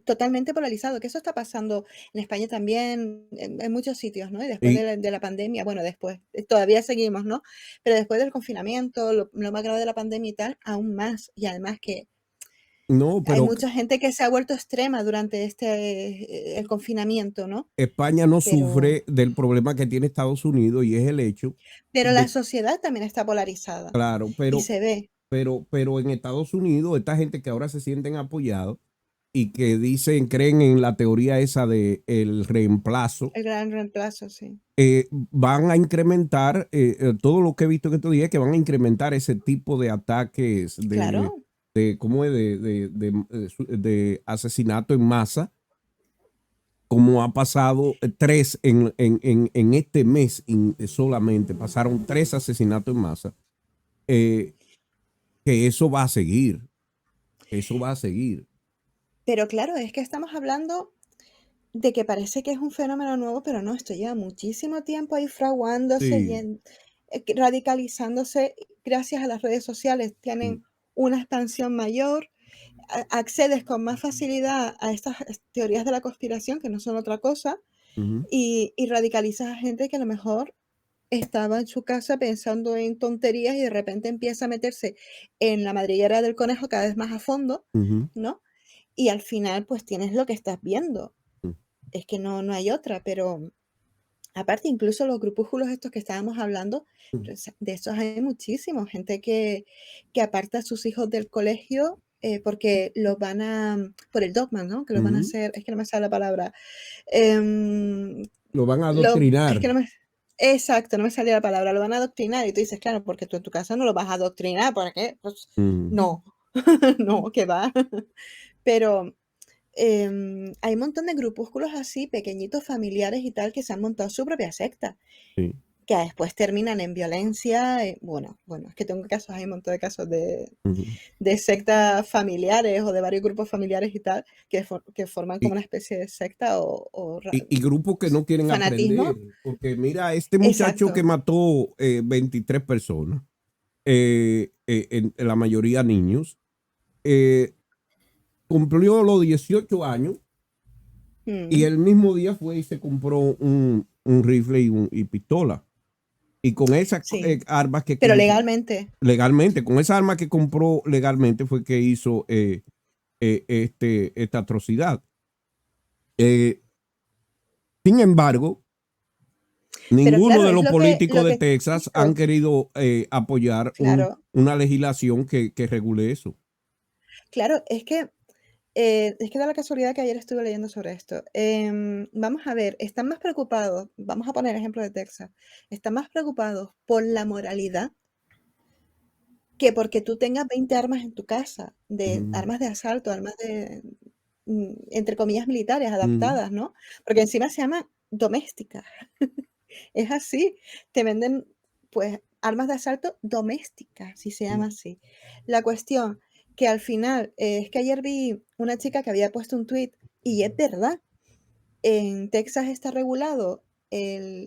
totalmente polarizado, que eso está pasando en España también, en muchos sitios, ¿no? Y después y- de la pandemia, bueno, después, todavía seguimos, ¿no? Pero después del confinamiento, lo más grave de la pandemia y tal, aún más. Y además que no, hay pero mucha gente que se ha vuelto extrema durante el confinamiento, ¿no? España no Pero, sufre del problema que tiene Estados Unidos y es el hecho pero la de, sociedad también está polarizada claro, y se ve pero en Estados Unidos, esta gente que ahora se sienten apoyados y que dicen, creen en la teoría esa de el reemplazo, el gran reemplazo, sí. van a incrementar, todo lo que he visto en estos días, que van a incrementar ese tipo de ataques Claro, ¿cómo es? De asesinato en masa, como ha pasado tres en este mes solamente, pasaron tres asesinatos en masa, eh, que eso va a seguir, eso va a seguir. pero claro, es que estamos hablando de que parece que es un fenómeno nuevo, pero no, esto lleva muchísimo tiempo ahí fraguándose y Sí. radicalizándose gracias a las redes sociales. Mm, Tienen una expansión mayor, accedes con más facilidad a estas teorías de la conspiración, que no son otra cosa, ujú, y radicalizas a gente que a lo mejor estaba en su casa pensando en tonterías y de repente empieza a meterse en la madriguera del conejo cada vez más a fondo, ujú, ¿no? Y al final, pues tienes lo que estás viendo. mm, Es que no, no hay otra, pero aparte, incluso los grupúsculos estos que estábamos hablando, mm, pues, de esos hay muchísimos, gente que aparta a sus hijos del colegio porque los van por el dogma, ¿no? Que los van a ujú. hacer, es que no me sale la palabra, em, Lo van a es adoctrinar. que no me, exacto, no me salía la palabra, lo van a adoctrinar y tú dices, claro, porque tú en tu casa no lo vas a adoctrinar, ¿por qué? Pues Mm. no, no, que va, pero hay un montón de grupúsculos así, pequeñitos, familiares y tal, que se han montado su propia secta, Sí. que después terminan en violencia. Bueno, es que tengo casos, hay un montón de casos Ujú. de sectas familiares o de varios grupos familiares y tal, que forman como Y, una especie de secta y grupos que no quieren aprender, fanatismo. porque mira, este muchacho que Exacto. mató 23 personas, en la mayoría niños, eh, cumplió los 18 años y Mm, el mismo día fue y se compró un rifle y pistola. Y con esas sí, armas que pero compró legalmente. legalmente, con esa arma que compró legalmente fue que hizo esta atrocidad. Eh, Sin embargo, Pero ninguno claro, de es los políticos lo de que Texas han justo, querido apoyar claro, una legislación que regule eso. claro, es que da la casualidad que ayer estuve leyendo sobre esto. Vamos a ver, están más preocupados, vamos a poner ejemplo de Texas, están más preocupados por la moralidad que porque tú tengas 20 armas en tu casa, de Ujú, armas de asalto, armas entre comillas, militares ujú, adaptadas, ¿no? Porque encima se llaman domésticas. Es así, te venden pues armas de asalto domésticas, si se llama así. La cuestión que al final, es que ayer vi una chica que había puesto un tweet y es verdad, en Texas está regulado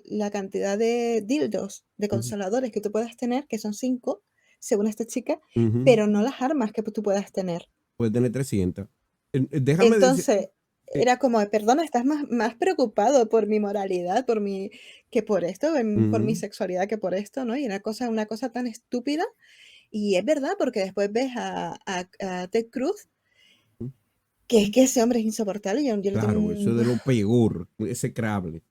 la cantidad de dildos, de ujú, consoladores que tú puedas tener, que son 5, según esta chica, ujú. pero no las armas que tú puedas tener. Puede tener 300. Déjame decir, Entonces, eh, era como, perdona, estás más preocupado por mi moralidad, que por esto, por mi ujú, sexualidad que por esto, ¿no? Y una cosa tan estúpida. Y es verdad, porque después ves a Ted Cruz, que es que ese hombre es insoportable. Yo le tengo claro, eso es de lo peor, execrable.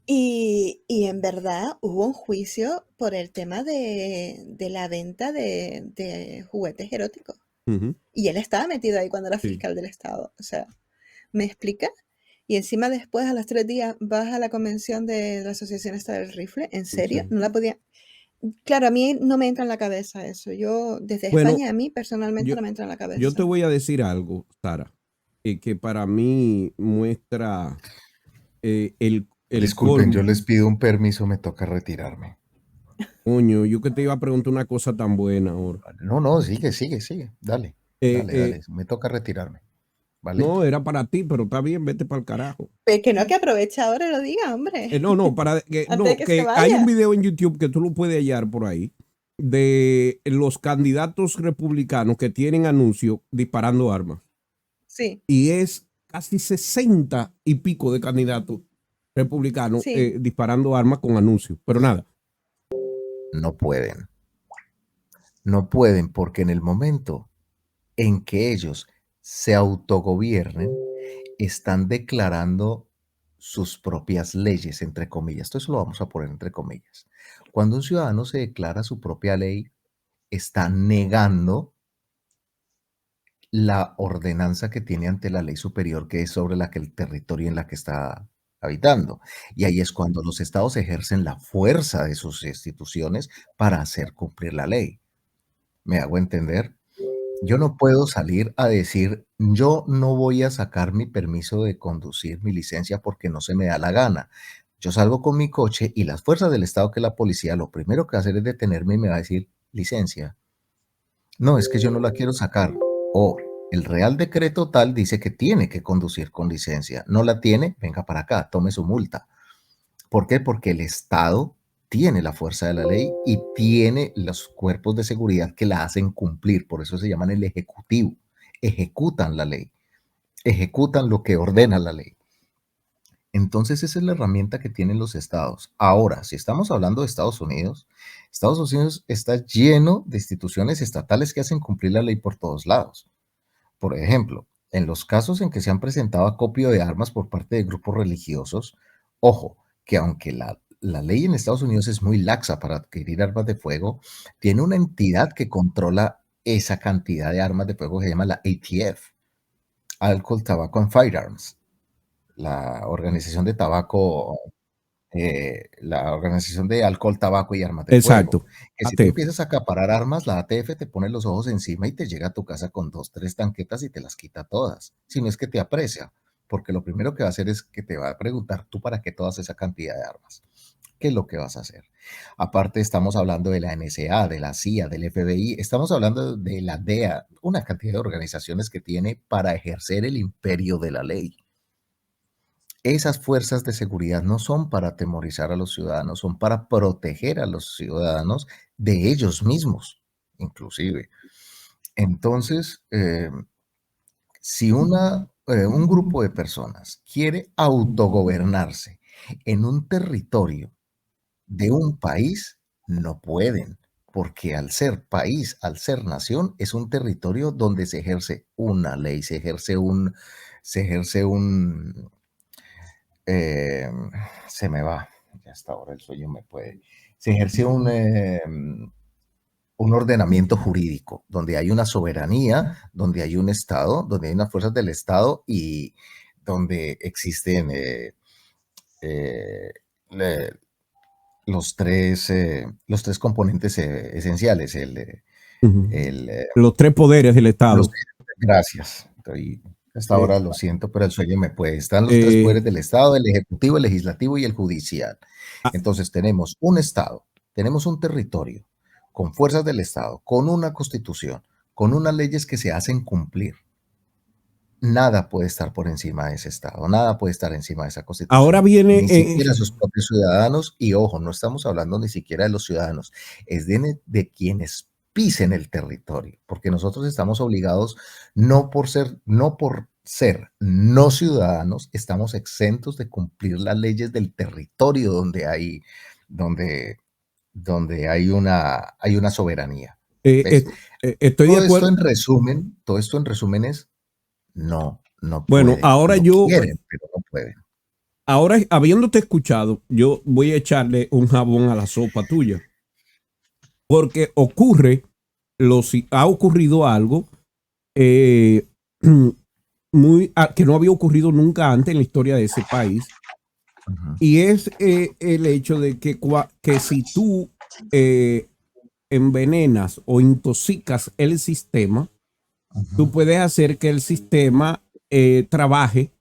Y en verdad hubo un juicio por el tema de la venta de juguetes eróticos. Ujú. Y él estaba metido ahí cuando era Sí. fiscal del Estado. O sea, ¿me explica? Y encima después, a los 3 días, vas a la convención de la Asociación esta del Rifle. ¿En serio? Sí. No la podía... Claro, a mí no me entra en la cabeza eso. Yo, desde Bueno, España, a mí personalmente yo, no me entra en la yo te cabeza. voy a decir algo, Sara, que para mí muestra el Disculpen, yo colmo. les pido un permiso, me toca retirarme. Coño, yo que te iba a preguntar una cosa tan buena ahora. No, sigue. Dale, Eh, dale. Me toca retirarme. ¿Vale? no, era para ti, pero está bien, vete para el carajo. Pues que no, que aproveche ahora y lo diga, hombre. No, para que, Antes de que se hay un vaya. video en YouTube que tú lo puedes hallar por ahí de los candidatos republicanos que tienen anuncios disparando armas. Sí, Y es casi 60 y pico de candidatos republicanos sí. disparando armas con anuncios. Pero nada, No pueden. No pueden porque en el momento en que ellos se autogobiernen, están declarando sus propias leyes, entre comillas. Esto eso lo vamos a poner entre comillas. Cuando un ciudadano se declara su propia ley, está negando la ordenanza que tiene ante la ley superior, que es sobre la que el territorio en la que está habitando. Y ahí es cuando los estados ejercen la fuerza de sus instituciones para hacer cumplir la ley. ¿Me hago entender? Yo no puedo salir a decir, yo no voy a sacar mi permiso de conducir, mi licencia, porque no se me da la gana. Yo salgo con mi coche y las fuerzas del Estado, que es la policía, lo primero que va a hacer es detenerme y me va a decir, licencia. No, es que yo no la quiero sacar. O el Real Decreto tal dice que tiene que conducir con licencia. No la tiene, venga para acá, tome su multa. ¿Por qué? Porque el Estado tiene la fuerza de la ley y tiene los cuerpos de seguridad que la hacen cumplir. Por eso se llaman el Ejecutivo. Ejecutan la ley, ejecutan lo que ordena la ley. Entonces esa es la herramienta que tienen los estados. Ahora, si estamos hablando de Estados Unidos está lleno de instituciones estatales que hacen cumplir la ley por todos lados. Por ejemplo, en los casos en que se han presentado acopio de armas por parte de grupos religiosos, ojo, que aunque la ley en Estados Unidos es muy laxa para adquirir armas de fuego, tiene una entidad que controla esa cantidad de armas de fuego que se llama la ATF, Alcohol, Tobacco and Firearms, la organización de tabaco, la organización de alcohol, tabaco y armas de fuego. exacto. Que si tú ATF. empiezas a acaparar armas, la ATF te pone los ojos encima y te llega a tu casa con 2, 3 tanquetas y te las quita todas. Si no es que te aprecia, porque lo primero que va a hacer es que te va a preguntar tú para qué todas esa cantidad de armas. ¿Qué es lo que vas a hacer? Aparte, estamos hablando de la NSA, de la CIA, del FBI, estamos hablando de la DEA, una cantidad de organizaciones que tiene para ejercer el imperio de la ley. Esas fuerzas de seguridad no son para atemorizar a los ciudadanos, son para proteger a los ciudadanos de ellos mismos, inclusive. Entonces, si un grupo de personas quiere autogobernarse en un territorio de un país, no pueden, porque al ser país, al ser nación, es un territorio donde se ejerce una ley, eh, se me va, ya hasta ahora el sueño me puede, se ejerce un ordenamiento jurídico, donde hay una soberanía, donde hay un Estado, donde hay unas fuerzas del Estado y donde existen eh, le- los tres componentes esenciales. Ujú. El, eh, Los tres poderes del los- Estado. gracias. Hasta Eh, ahora lo siento, pero el sueño me puede. Están los tres eh, poderes del Estado, el ejecutivo, el legislativo y el judicial. ah, Entonces tenemos un Estado, tenemos un territorio con fuerzas del Estado, con una constitución, con unas leyes que se hacen cumplir. Nada puede estar por encima de ese Estado, nada puede estar encima de esa ahora constitución, viene, ni siquiera sus propios ciudadanos, y ojo, no estamos hablando ni siquiera de los ciudadanos, es de quienes pisen el territorio, porque nosotros estamos obligados, no por ser no ciudadanos, estamos exentos de cumplir las leyes del territorio donde, donde hay una soberanía. eh, ¿Ves? eh, estoy de acuerdo. Todo esto en resumen es no Bueno, pueden, lo quieren, pero no pueden. ahora, habiéndote escuchado, yo voy a echarle un jabón a la sopa tuya. Porque ha ocurrido algo eh, que no había ocurrido nunca antes en la historia de ese país. Ujú. Y es el hecho de que si tú envenenas o intoxicas el sistema, tú puedes hacer que el sistema trabaje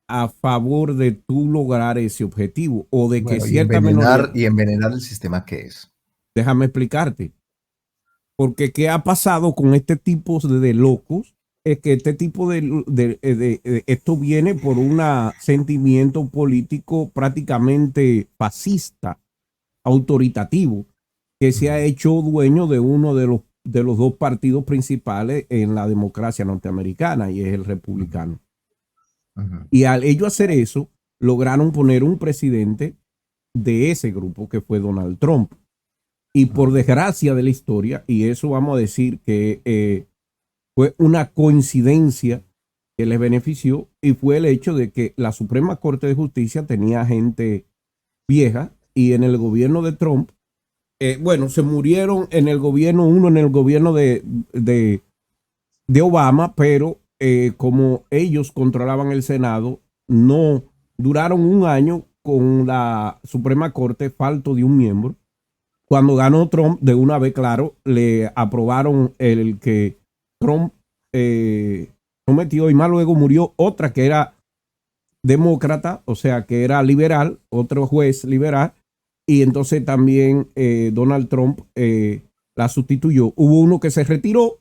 a favor de tú lograr ese objetivo o de que Bueno, cierta minoría. y envenenar el sistema, ¿qué es? Déjame explicarte. Porque ¿qué ha pasado con este tipo de locos? Es que este tipo esto viene por un sentimiento político prácticamente fascista, autoritativo, que se ha hecho dueño de uno de los dos partidos principales en la democracia norteamericana, y es el republicano. Ujú. Y al ellos hacer eso, lograron poner un presidente de ese grupo, que fue Donald Trump. Y por desgracia de la historia, y eso vamos a decir que fue una coincidencia que les benefició, y fue el hecho de que la Suprema Corte de Justicia tenía gente vieja, y en el gobierno de Trump, bueno, se murieron en el gobierno, uno en el gobierno de Obama, pero como ellos controlaban el Senado, no duraron un año con la Suprema Corte, falto de un miembro. Cuando ganó Trump, de una vez, claro, le aprobaron el que Trump sometió, y más luego murió otra que era demócrata, o sea, que era liberal, otro juez liberal, y entonces también Donald Trump la sustituyó. Hubo uno que se retiró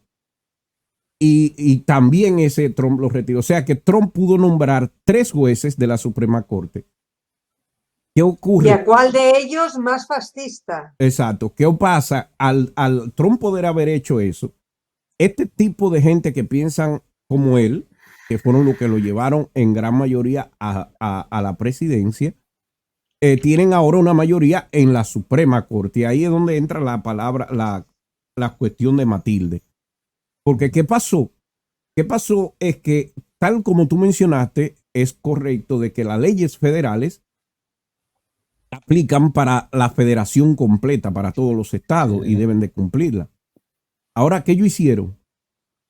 y también ese Trump lo retiró. O sea que Trump pudo nombrar 3 jueces de la Suprema Corte. ¿Qué ocurre? ¿Y a cuál de ellos más fascista? Exacto. ¿Qué pasa? Al Trump poder haber hecho eso, este tipo de gente que piensan como él, que fueron los que lo llevaron en gran mayoría a la presidencia, tienen ahora una mayoría en la Suprema Corte. Y ahí es donde entra la palabra, la cuestión de Matilde. Porque ¿qué pasó? ¿Qué pasó? Es que, tal como tú mencionaste, es correcto de que las leyes federales aplican para la federación completa, para todos los estados, y deben de cumplirla. Ahora, ¿qué ellos hicieron?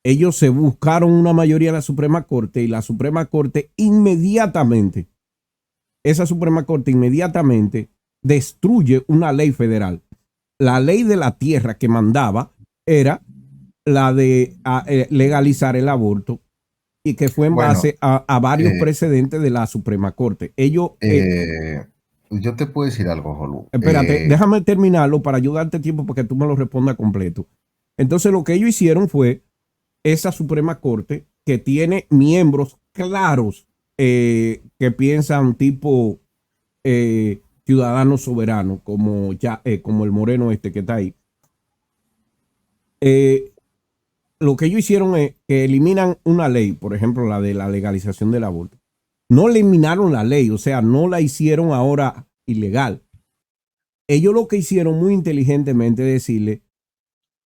Ellos se buscaron una mayoría en la Suprema Corte, y la Suprema Corte inmediatamente, esa Suprema Corte inmediatamente destruye una ley federal. La ley de la tierra que mandaba era la de legalizar el aborto, y que fue en base a varios precedentes de la Suprema Corte. Ellos... yo te puedo decir algo, Jolú. Espérate, déjame terminarlo para ayudarte tiempo para que tú me lo respondas completo. Entonces, lo que ellos hicieron fue esa Suprema Corte, que tiene miembros claros que piensan tipo ciudadano soberano, como el moreno este que está ahí. Lo que ellos hicieron es que eliminan una ley, por ejemplo, la de la legalización del aborto. No eliminaron la ley, o sea, no la hicieron ahora ilegal. Ellos lo que hicieron muy inteligentemente es decirle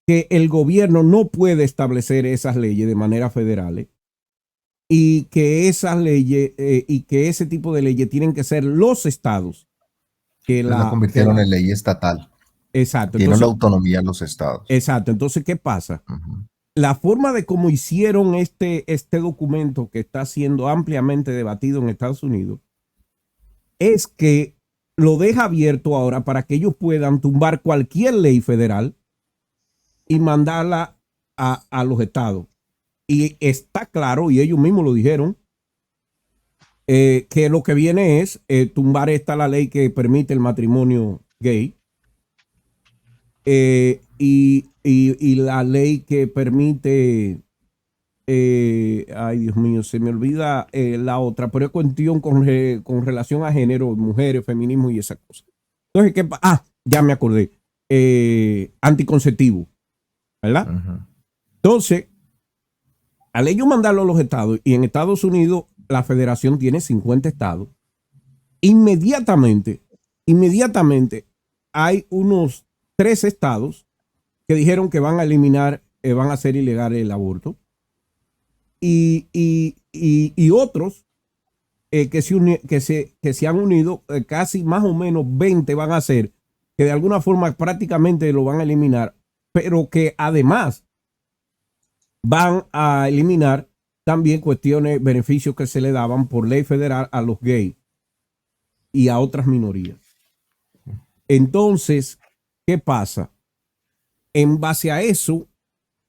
que el gobierno no puede establecer esas leyes de manera federal, y que esas leyes y que ese tipo de leyes tienen que ser los estados que la convirtieron en ley estatal. Exacto. Tienen la autonomía los estados. Exacto. Entonces, ¿qué pasa? La forma de cómo hicieron este documento, que está siendo ampliamente debatido en Estados Unidos, es que lo deja abierto ahora para que ellos puedan tumbar cualquier ley federal y mandarla a los estados. Y está claro, y ellos mismos lo dijeron, que lo que viene es tumbar la ley que permite el matrimonio gay, y la ley que permite, ay Dios mío, se me olvida la otra, pero es cuestión con relación a género, mujeres, feminismo y esa cosa. Entonces, ya me acordé, anticonceptivo, ¿verdad? Entonces, al ellos mandarlo a los estados, y en Estados Unidos la federación tiene 50 estados, inmediatamente hay unos 3 estados que dijeron que van a eliminar, van a hacer ilegal el aborto, y otros que se han unido, casi más o menos 20 van a ser, que de alguna forma prácticamente lo van a eliminar, pero que además van a eliminar también cuestiones, beneficios que se le daban por ley federal a los gays y a otras minorías. Entonces, ¿qué pasa? En base a eso,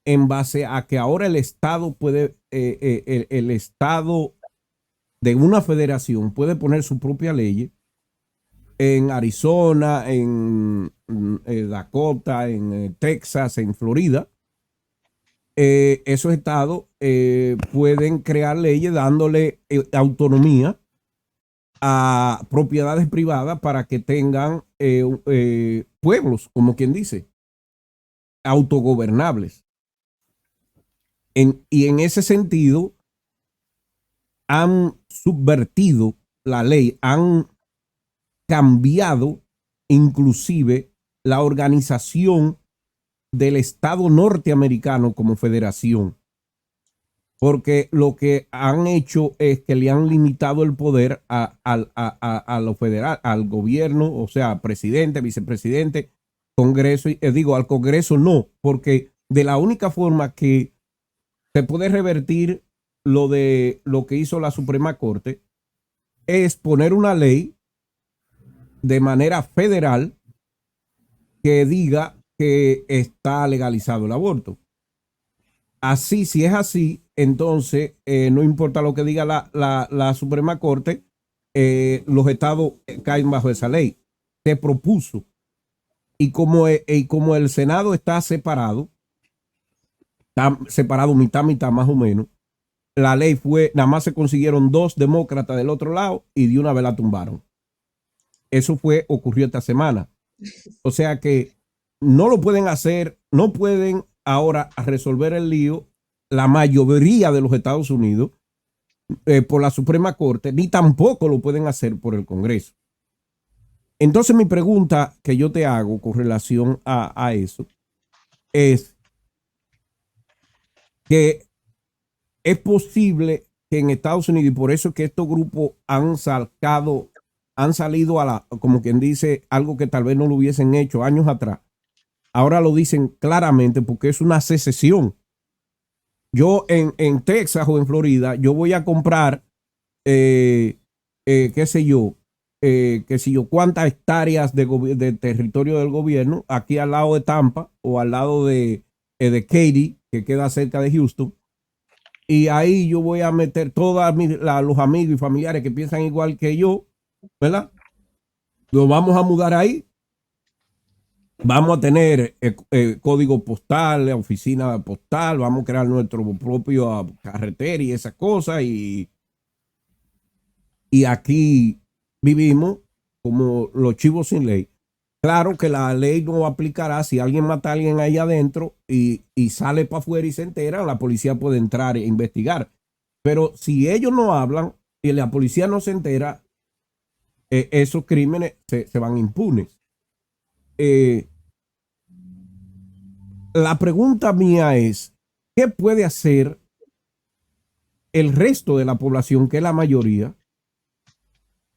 en base a que ahora el Estado puede, el Estado de una federación puede poner su propia ley en Arizona, en Dakota, en Texas, en Florida. Esos estados pueden crear leyes dándole autonomía a propiedades privadas para que tengan pueblos, como quien dice, autogobernables. Y en ese sentido han subvertido la ley, han cambiado inclusive la organización del Estado norteamericano como federación, porque lo que han hecho es que le han limitado el poder a lo federal, al gobierno, o sea, presidente, vicepresidente, Congreso, al Congreso no, porque de la única forma que se puede revertir lo que hizo la Suprema Corte es poner una ley de manera federal que diga que está legalizado el aborto. Así, si es así, entonces no importa lo que diga la Suprema Corte, los estados caen bajo esa ley. Se propuso. Y como el Senado está separado mitad más o menos, la ley fue, nada más se consiguieron 2 demócratas del otro lado y de una vez la tumbaron. Eso ocurrió esta semana. O sea que no lo pueden hacer, no pueden ahora resolver el lío la mayoría de los Estados Unidos por la Suprema Corte, ni tampoco lo pueden hacer por el Congreso. Entonces mi pregunta que yo te hago con relación a eso es que es posible que en Estados Unidos, y por eso es que estos grupos han salido como quien dice, algo que tal vez no lo hubiesen hecho años atrás, ahora lo dicen claramente porque es una secesión. Yo en Texas o en Florida, yo voy a comprar, qué sé yo, cuántas hectáreas de territorio del gobierno aquí al lado de Tampa o al lado de Katy, que queda cerca de Houston. Y ahí yo voy a meter todos los amigos y familiares que piensan igual que yo, ¿verdad? Nos vamos a mudar ahí. Vamos a tener código postal, oficina postal, vamos a crear nuestro propio carretera y esas cosas. Y aquí vivimos como los chivos sin ley. Claro que la ley no aplicará si alguien mata a alguien ahí adentro y sale para afuera y se entera, la policía puede entrar e investigar. Pero si ellos no hablan y la policía no se entera, esos crímenes se van impunes. La pregunta mía es, ¿qué puede hacer el resto de la población, que es la mayoría,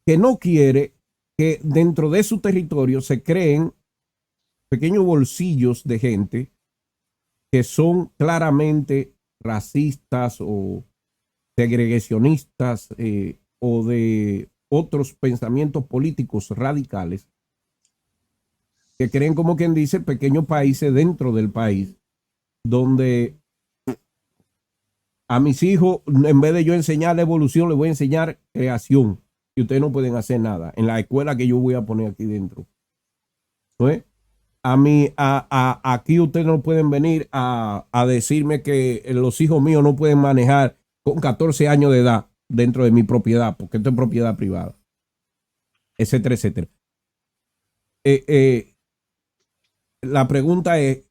que no quiere que dentro de su territorio se creen pequeños bolsillos de gente que son claramente racistas o segregacionistas o de otros pensamientos políticos radicales, que creen, como quien dice, pequeños países dentro del país, donde a mis hijos, en vez de yo enseñarle evolución, les voy a enseñar creación. Y ustedes no pueden hacer nada en la escuela que yo voy a poner aquí dentro. ¿No es? Aquí ustedes no pueden venir a decirme que los hijos míos no pueden manejar con 14 años de edad dentro de mi propiedad, porque esto es propiedad privada, etcétera, etcétera. La pregunta es,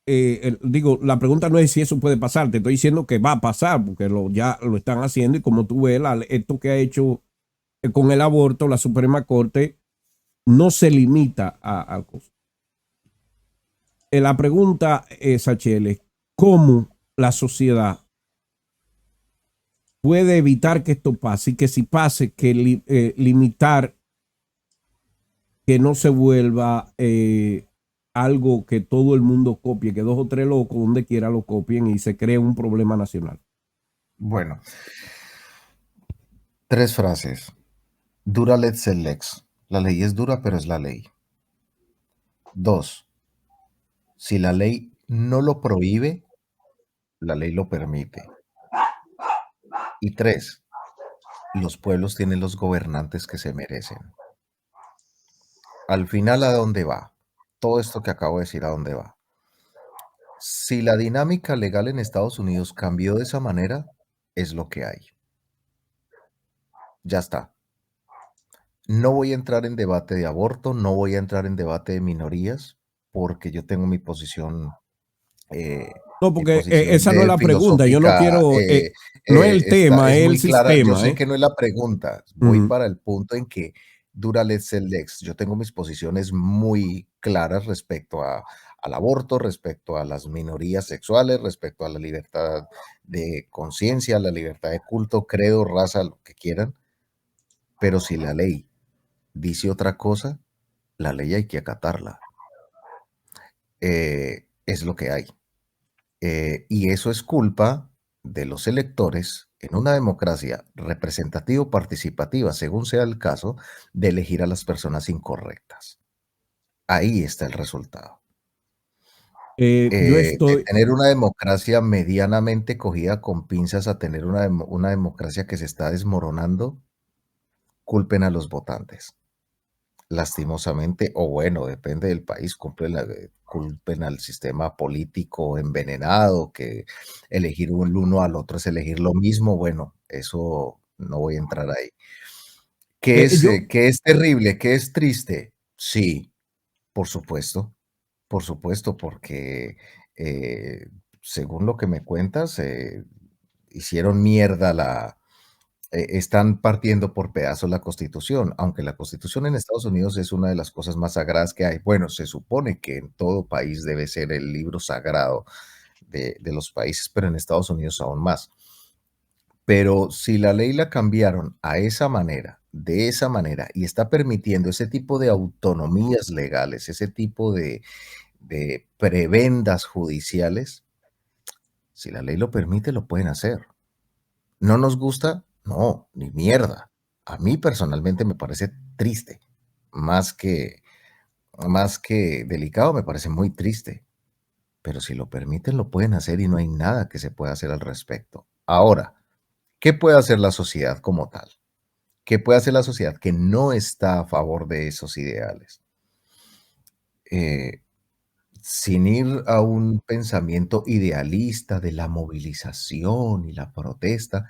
la pregunta no es si eso puede pasar, te estoy diciendo que va a pasar, porque ya lo están haciendo, y como tú ves, esto que ha hecho con el aborto, la Suprema Corte no se limita a cosas. La pregunta es, Sachel, ¿cómo la sociedad puede evitar que esto pase y que si pase, que limitar que no se vuelva algo que todo el mundo copie, que 2 o 3 locos donde quiera lo copien y se cree un problema nacional? Bueno, 3 frases. Dura lex el lex. La ley es dura, pero es la ley. 2. Si la ley no lo prohíbe, la ley lo permite. Y 3. Los pueblos tienen los gobernantes que se merecen. Al final, ¿a dónde va? Todo esto que acabo de decir, ¿a dónde va? Si la dinámica legal en Estados Unidos cambió de esa manera, es lo que hay. Ya está. No voy a entrar en debate de aborto, no voy a entrar en debate de minorías, porque yo tengo mi posición, No, porque esa no es la pregunta. Yo no quiero, no es el tema, es el muy clara. Yo sistema. sé que no es la pregunta. Voy Ujú. para el punto en que dura lex el lex. Yo tengo mis posiciones muy claras respecto al aborto, respecto a las minorías sexuales, respecto a la libertad de conciencia, la libertad de culto, credo, raza, lo que quieran. Pero si la ley dice otra cosa, la ley hay que acatarla. Es lo que hay. Y eso es culpa de los electores en una democracia representativa o participativa, según sea el caso, de elegir a las personas incorrectas. Ahí está el resultado. Yo De estoy, tener una democracia medianamente cogida con pinzas a tener una democracia que se está desmoronando, culpen a los votantes. Lastimosamente, o bueno, depende del país, culpen al sistema político envenenado, que elegir el uno al otro es elegir lo mismo. Bueno, eso no voy a entrar ahí. yo, ¿Qué es terrible? ¿Qué es triste? Sí, por supuesto, porque según lo que me cuentas, hicieron mierda están partiendo por pedazos la Constitución, aunque la Constitución en Estados Unidos es una de las cosas más sagradas que hay. Bueno, se supone que en todo país debe ser el libro sagrado de los países, pero en Estados Unidos aún más. Pero si la ley la cambiaron a esa manera, de esa manera, y está permitiendo ese tipo de autonomías legales, ese tipo de prebendas judiciales, si la ley lo permite, lo pueden hacer. ¿No nos gusta? No, ni mierda. A mí personalmente me parece triste, más que, más que delicado, me parece muy triste. Pero si lo permiten, lo pueden hacer y no hay nada que se pueda hacer al respecto. Ahora, ¿qué puede hacer la sociedad como tal? ¿Qué puede hacer la sociedad que no está a favor de esos ideales? Sin ir a un pensamiento idealista de la movilización y la protesta,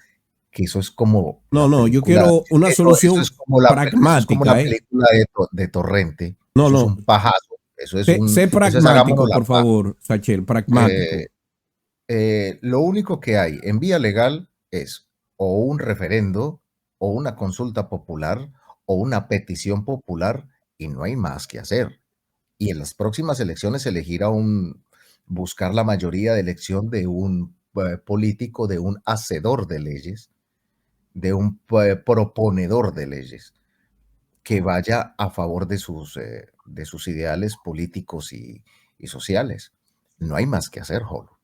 que eso es como la no, yo película, quiero una eso solución es como la pragmática, ¿eh? película de Torrente, No, eso es no, un pajazo, sé eso es hagámonos pragmático, la por paja. favor, Sachel, Eh, pragmático. lo único que hay en vía legal es o un referendo, o una consulta popular, o una petición popular, y no hay más que hacer. Y en las próximas elecciones buscar la mayoría de elección de un político, de un hacedor de leyes, de un proponedor de leyes, que vaya a favor de sus ideales políticos y sociales. No hay más que hacer, Jolo.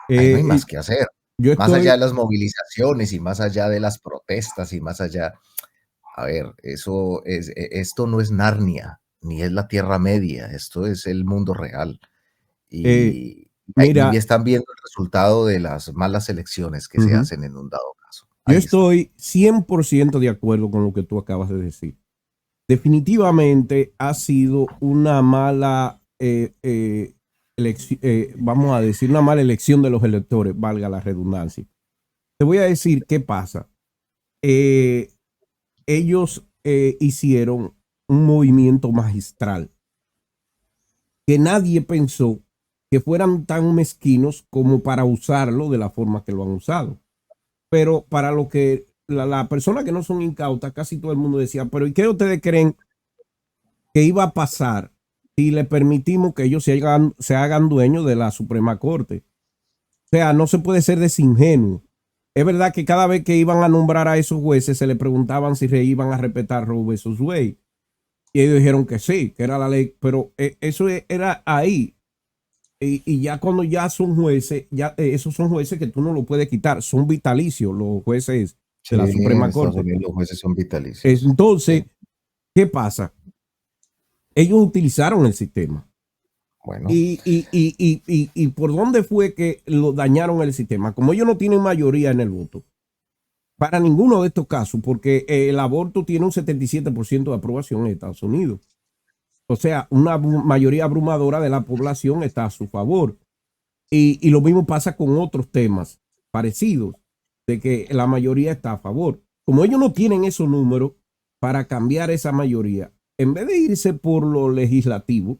Ahí no hay Eh, más que hacer. yo Más allá de estoy, las movilizaciones y más allá de las protestas y más allá, a ver, esto no es Narnia, ni es la Tierra Media, esto es el mundo real. eh, Y ahí mira, están viendo el resultado de las malas elecciones que se ujú, hacen en un dado caso. yo Ahí está. estoy 100% de acuerdo con lo que tú acabas de decir. Definitivamente ha sido una mala, vamos a decir, una mala elección de los electores, valga la redundancia. Te voy a decir qué pasa. Eh, ellos hicieron un movimiento magistral que nadie pensó que fueran tan mezquinos como para usarlo de la forma que lo han usado. Pero para lo que la persona que no son incautas, casi todo el mundo decía, pero ¿y qué ustedes creen que iba a pasar si le permitimos que ellos se hagan dueños de la Suprema Corte? O sea, no se puede ser desingenuo. Es verdad que cada vez que iban a nombrar a esos jueces se le preguntaban si iban a respetar Roe vs. Wade. Y ellos dijeron que sí, que era la ley, pero eso era ahí. Y ya cuando ya son jueces, ya esos son jueces que tú no lo puedes quitar, son vitalicios los jueces de la Sí, Suprema en Estados Corte. Unidos los jueces son vitalicios. Entonces, Sí. ¿qué pasa? Ellos utilizaron el sistema. Bueno, ¿Y por dónde fue que lo dañaron el sistema? Como ellos no tienen mayoría en el voto, para ninguno de estos casos, porque el aborto tiene un 77% de aprobación en Estados Unidos. O sea, una mayoría abrumadora de la población está a su favor. Y lo mismo pasa con otros temas parecidos, de que la mayoría está a favor. Como ellos no tienen esos números para cambiar esa mayoría, en vez de irse por lo legislativo,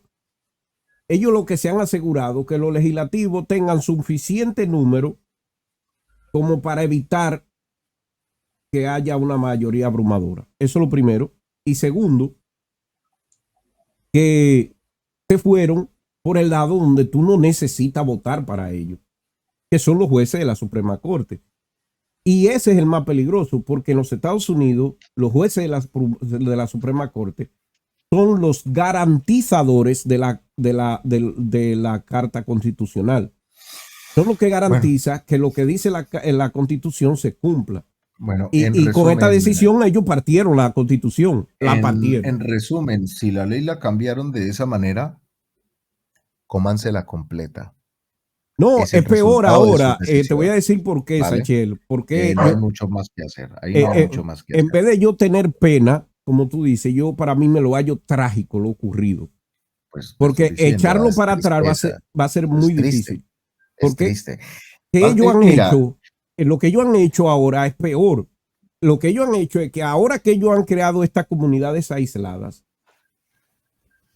ellos lo que se han asegurado que los legislativos tengan suficiente número como para evitar que haya una mayoría abrumadora. Eso es lo primero. Y segundo, que se fueron por el lado donde tú no necesitas votar para ello, que son los jueces de la Suprema Corte. Y ese es el más peligroso, porque en los Estados Unidos, los jueces de la Suprema Corte son los garantizadores de la Carta Constitucional. Son los que garantiza que lo que dice la Constitución se cumpla. bueno, Y con esta decisión ellos partieron la Constitución, la partieron. En resumen, si la ley la cambiaron de esa manera, cómansela completa. No, Es el es peor resultado de ahora. su decisión, Te voy a decir por qué, ¿vale? Sachel. Porque No hay mucho más que hacer. Ahí no hay mucho más que hacer. en vez de yo tener pena, como tú dices, yo para mí me lo hallo trágico lo ocurrido. Pues, Porque estoy diciendo, echarlo es para atrás tristeza, va a ser es muy triste, difícil. es Porque triste. que ellos han Mira, hecho, lo que ellos han hecho ahora es peor. Lo que ellos han hecho es que ahora que ellos han creado estas comunidades aisladas,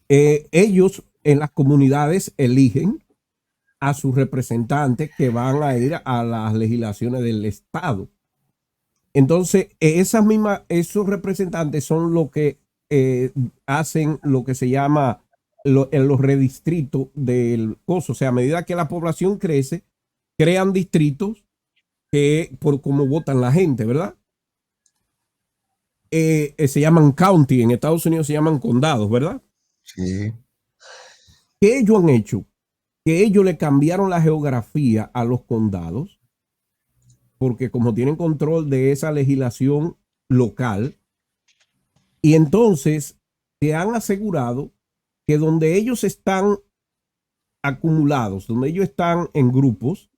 ellos en las comunidades eligen a sus representantes que van a ir a las legislaciones del Estado. Entonces, esos representantes son los que hacen lo que se llama los redistritos del coso. O sea, a medida que la población crece, crean distritos que por cómo votan la gente, ¿verdad? Se llaman county, en Estados Unidos se llaman condados, ¿verdad? sí, ¿Qué ellos han hecho? Que ellos le cambiaron la geografía a los condados, porque como tienen control de esa legislación local, y entonces se han asegurado que donde ellos están acumulados, donde ellos están en grupos,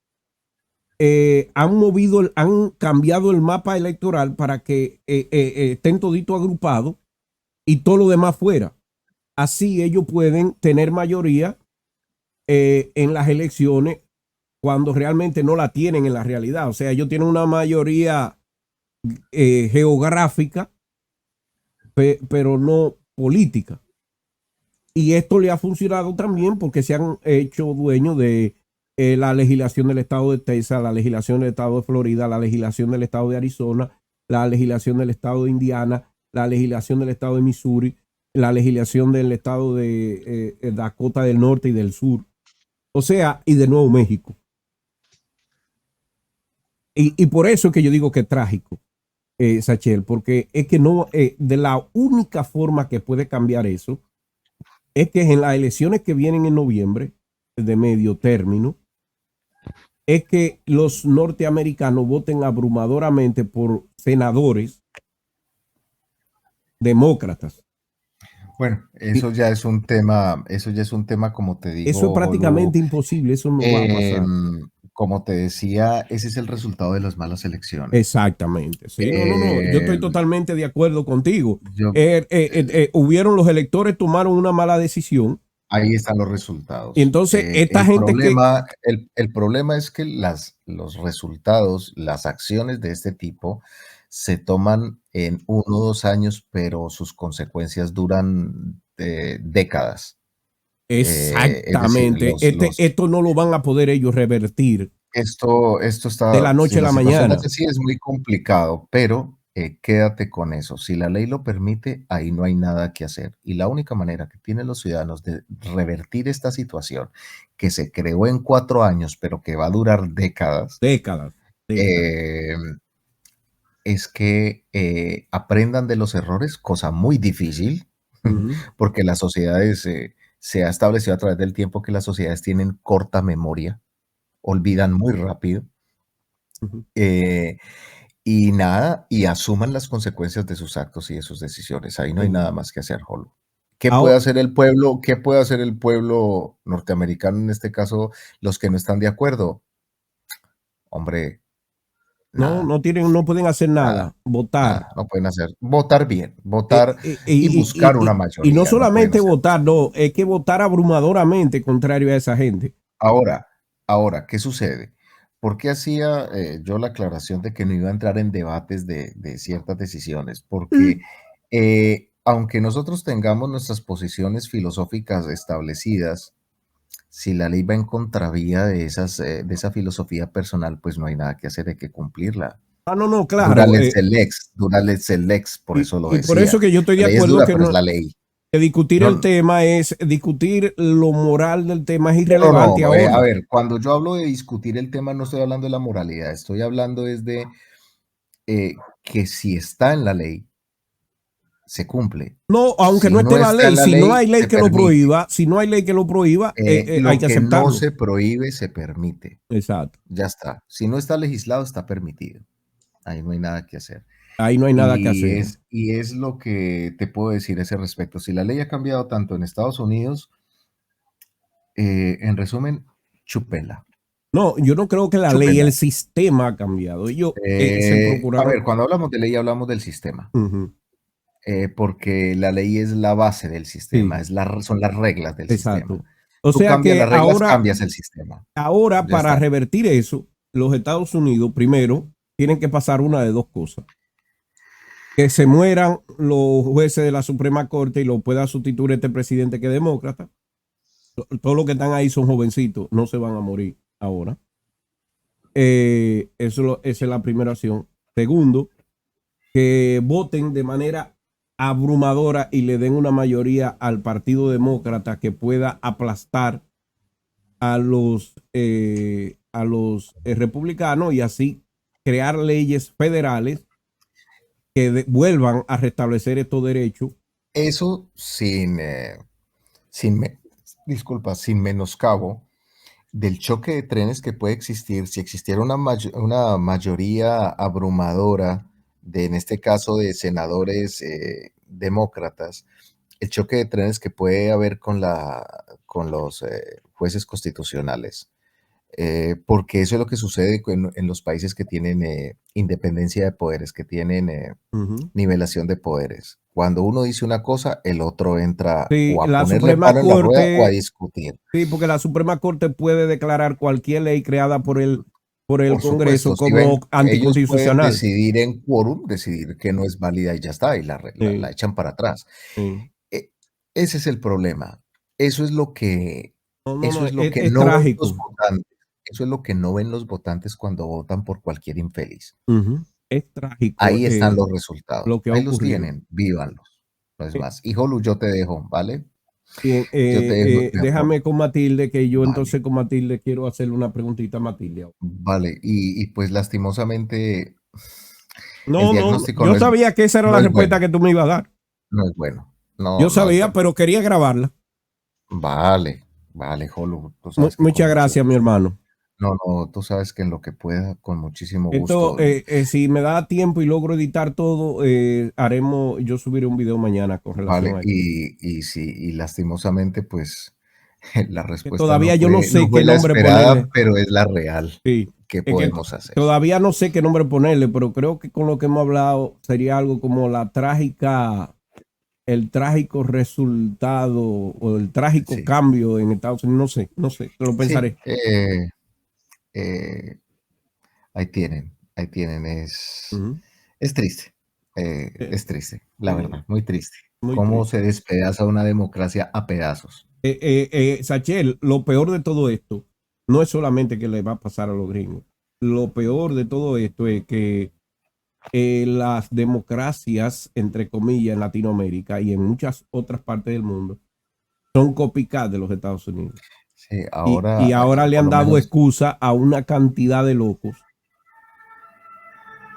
han cambiado el mapa electoral para que estén todito agrupados y todo lo demás fuera. Así ellos pueden tener mayoría en las elecciones cuando realmente no la tienen en la realidad. O sea, ellos tienen una mayoría geográfica, pero no política. Y esto le ha funcionado también porque se han hecho dueños de la legislación del estado de Texas, la legislación del estado de Florida, la legislación del estado de Arizona, la legislación del estado de Indiana, la legislación del estado de Missouri, la legislación del estado de Dakota del Norte y del Sur. O sea, y de Nuevo México. Y por eso es que yo digo que es trágico, Sachel, porque es que no, de la única forma que puede cambiar eso es que en las elecciones que vienen en noviembre, de medio término, es que los norteamericanos voten abrumadoramente por senadores demócratas. bueno, eso ya es un tema, como te digo. Eso es prácticamente imposible, eso no va a pasar. Como te decía, ese es el resultado de las malas elecciones. Exactamente. Sí, no. Yo estoy totalmente de acuerdo contigo. Yo- Hubieron los electores, tomaron una mala decisión. Ahí están los resultados. Y entonces, esta el gente problema, el problema es que los resultados, las acciones de este tipo se toman en 1 o 2 años, pero sus consecuencias duran décadas. Exactamente. Es decir, Esto no lo van a poder ellos revertir esto está, de la noche si a la situación mañana. es así, es muy complicado, pero quédate con eso. Si la ley lo permite, ahí no hay nada que hacer. Y la única manera que tienen los ciudadanos de revertir esta situación, que se creó en 4 años, pero que va a durar décadas, eh, es que aprendan de los errores, cosa muy difícil, porque las sociedades, se ha establecido a través del tiempo que las sociedades tienen corta memoria, olvidan muy rápido, eh, y nada, y asuman las consecuencias de sus actos y de sus decisiones. Ahí no hay nada más que hacer, Jolo. ¿Qué puede hacer el pueblo? ¿Qué puede hacer el pueblo norteamericano en este caso? Los que no están de acuerdo. Hombre, nada, no pueden hacer nada. nada, Votar. nada, no pueden hacer. Votar bien, votar y buscar una mayoría. Y no no pueden solamente hacer. votar, no, es que votar abrumadoramente contrario a esa gente. Ahora, ¿qué sucede? ¿Por qué hacía yo la aclaración de que no iba a entrar en debates de ciertas decisiones? Porque aunque nosotros tengamos nuestras posiciones filosóficas establecidas, si la ley va en contravía de esa filosofía personal, pues no hay nada que hacer, hay que cumplirla. No, claro. Dura lex, lex, por eso lo decía. Por eso que yo estoy de La ley acuerdo es dura, que pero no, es la ley. que discutir el tema es discutir lo moral del tema es irrelevante ahora. A ver, cuando yo hablo de discutir el tema no estoy hablando de la moralidad, estoy hablando es de que si está en la ley, se cumple. No, aunque Si no esté no la está ley, en la si ley, no hay ley se que lo permite. prohíba, si no hay ley que lo prohíba, Lo hay que que aceptarlo. no se prohíbe, se permite. Exacto. Ya está. Si no está legislado, está permitido. Ahí no hay nada que hacer. Ahí no hay nada que hacer. Y es lo que te puedo decir a ese respecto. Si la ley ha cambiado tanto en Estados Unidos, en resumen, chúpela. No, yo no creo que la ley, el sistema ha cambiado. Ellos se procuraron. A ver, cuando hablamos de ley, hablamos del sistema. Porque la ley es la base del sistema, Sí. son las reglas del Exacto. sistema. O Tú sea cambias que las reglas, ahora, cambias el sistema. Ahora, Ya para está. revertir eso, los Estados Unidos primero tienen que pasar una de dos cosas. Que se mueran los jueces de la Suprema Corte y lo pueda sustituir este presidente que es demócrata. Todos los que están ahí son jovencitos, no se van a morir ahora. Esa es la primera acción. Segundo, que voten de manera abrumadora y le den una mayoría al Partido Demócrata que pueda aplastar a los republicanos y así crear leyes federales que vuelvan a restablecer estos derechos. Eso sin menoscabo del choque de trenes que puede existir si existiera una mayoría abrumadora en este caso de senadores demócratas, el choque de trenes que puede haber con los jueces constitucionales. Porque eso es lo que sucede en los países que tienen independencia de poderes, que tienen nivelación de poderes. Cuando uno dice una cosa, el otro entra o a ponerle palo en la rueda o a discutir. Sí, porque la Suprema Corte puede declarar cualquier ley creada por el Congreso como anticonstitucional. Ellos pueden decidir en quórum, decidir que no es válida y ya está, y la echan para atrás. Ese es el problema. Eso es lo que es no ven trágico. los votantes. Eso es lo que no ven los votantes cuando votan por cualquier infeliz. Es trágico. Ahí están los resultados. Lo que Ahí los tienen. Vívanlos. No es más. Hijo Lu, yo te dejo, ¿vale? Bien, déjame con Matilde, que yo entonces con Matilde quiero hacerle una preguntita a Matilde. Vale, y pues lastimosamente no, yo sabía que esa era la respuesta que tú me ibas a dar. No es bueno. Yo sabía, pero quería grabarla. Vale, Jolo. Muchas gracias, mi hermano. No, tú sabes que en lo que pueda, con muchísimo gusto. Si me da tiempo y logro editar todo, yo subiré un video mañana con relación a esto. Y lastimosamente, pues, la respuesta todavía yo no sé qué nombre ponerle, pero es la real. Sí. ¿Qué podemos hacer? Todavía no sé qué nombre ponerle, pero creo que con lo que hemos hablado sería algo como el trágico resultado o el trágico cambio en Estados Unidos. No sé, lo pensaré. Ahí tienen, es triste, es triste, la verdad, muy triste. Cómo se despedaza una democracia a pedazos. Sachel, lo peor de todo esto no es solamente que le va a pasar a los gringos. Lo peor de todo esto es que las democracias, entre comillas, en Latinoamérica y en muchas otras partes del mundo son copycat de los Estados Unidos. Sí, ahora y ahora le han dado excusa a una cantidad de locos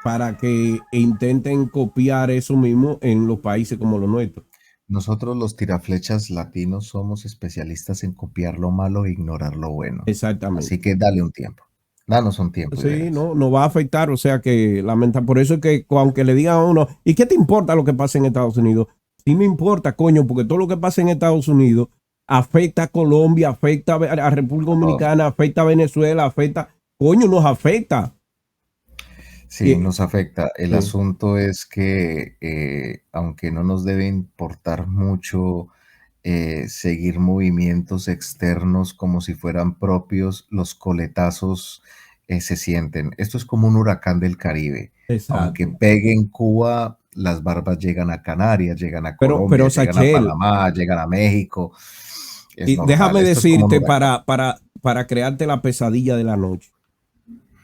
para que intenten copiar eso mismo en los países como los nuestros. Nosotros los tiraflechas latinos somos especialistas en copiar lo malo e ignorar lo bueno. Exactamente. Así que dale un tiempo. Danos un tiempo. Sí, no va a afectar, o sea que por eso es que aunque le digan a uno, ¿y qué te importa lo que pasa en Estados Unidos? Sí me importa, coño, porque todo lo que pasa en Estados Unidos afecta a Colombia, afecta a República Dominicana, afecta a Venezuela, coño, nos afecta. Sí, nos afecta. El asunto es que aunque no nos debe importar mucho seguir movimientos externos como si fueran propios, los coletazos se sienten. Esto es como un huracán del Caribe. Exacto. Aunque pegue en Cuba, las barbas llegan a Canarias, llegan a Colombia, llegan Sachel, a Panamá, llegan a México. Y déjame decirte para crearte la pesadilla de la noche.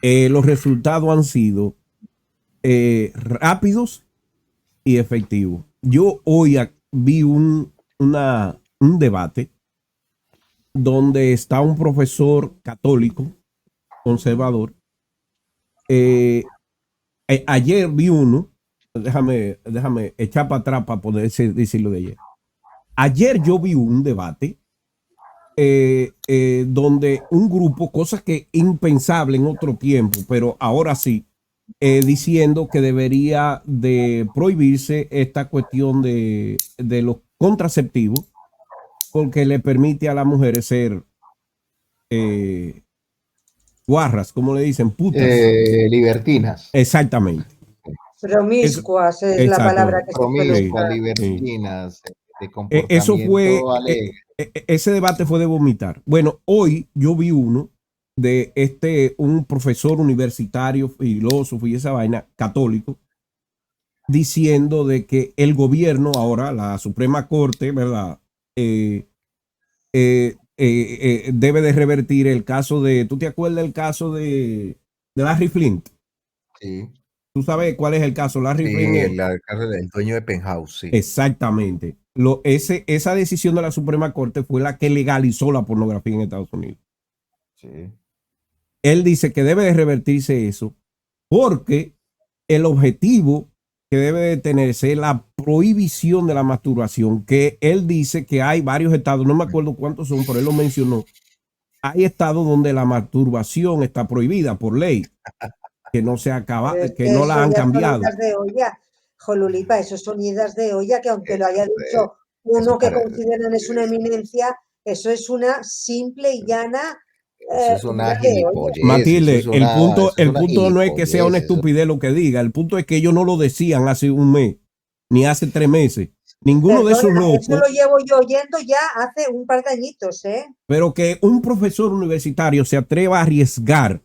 Los resultados han sido rápidos y efectivos. Yo hoy vi un debate donde está un profesor católico conservador. Ayer vi uno, déjame echar para atrás para poder decirlo de ayer. Ayer yo vi un debate donde un grupo, cosas que impensable en otro tiempo, pero ahora sí, diciendo que debería de prohibirse esta cuestión de los contraceptivos porque le permite a las mujeres ser guarras, como le dicen, putas. Libertinas. Exactamente. Promiscuas es la palabra que se puede usar. Libertinas, de comportamiento eso fue alegre. Ese debate fue de vomitar. Bueno, hoy yo vi uno de un profesor universitario, filósofo y esa vaina, católico, diciendo de que el gobierno ahora, la Suprema Corte, ¿verdad? Debe de revertir el caso de, ¿tú te acuerdas del caso de Larry Flint? Sí. ¿Tú sabes cuál es el caso? Larry Flint. El caso del dueño de Penthouse, sí. Exactamente. Esa decisión de la Suprema Corte fue la que legalizó la pornografía en Estados Unidos. Sí. Él dice que debe de revertirse eso porque el objetivo que debe de tenerse es la prohibición de la masturbación, que él dice que hay varios estados, no me acuerdo cuántos son, pero él lo mencionó. Hay estados donde la masturbación está prohibida por ley, que no se acaba, que no la han cambiado. Jolulipa, eso son idas de olla que aunque lo haya dicho uno que consideran es una eminencia, eso es una simple y llana. Eso es una gilipollez. Matilde, el punto no es que sea una estupidez lo que diga, el punto es que ellos no lo decían hace un mes, ni hace 3 meses. Ninguno de esos locos. Eso lo llevo yo oyendo ya hace un par de añitos, ¿eh? Pero que un profesor universitario se atreva a arriesgar,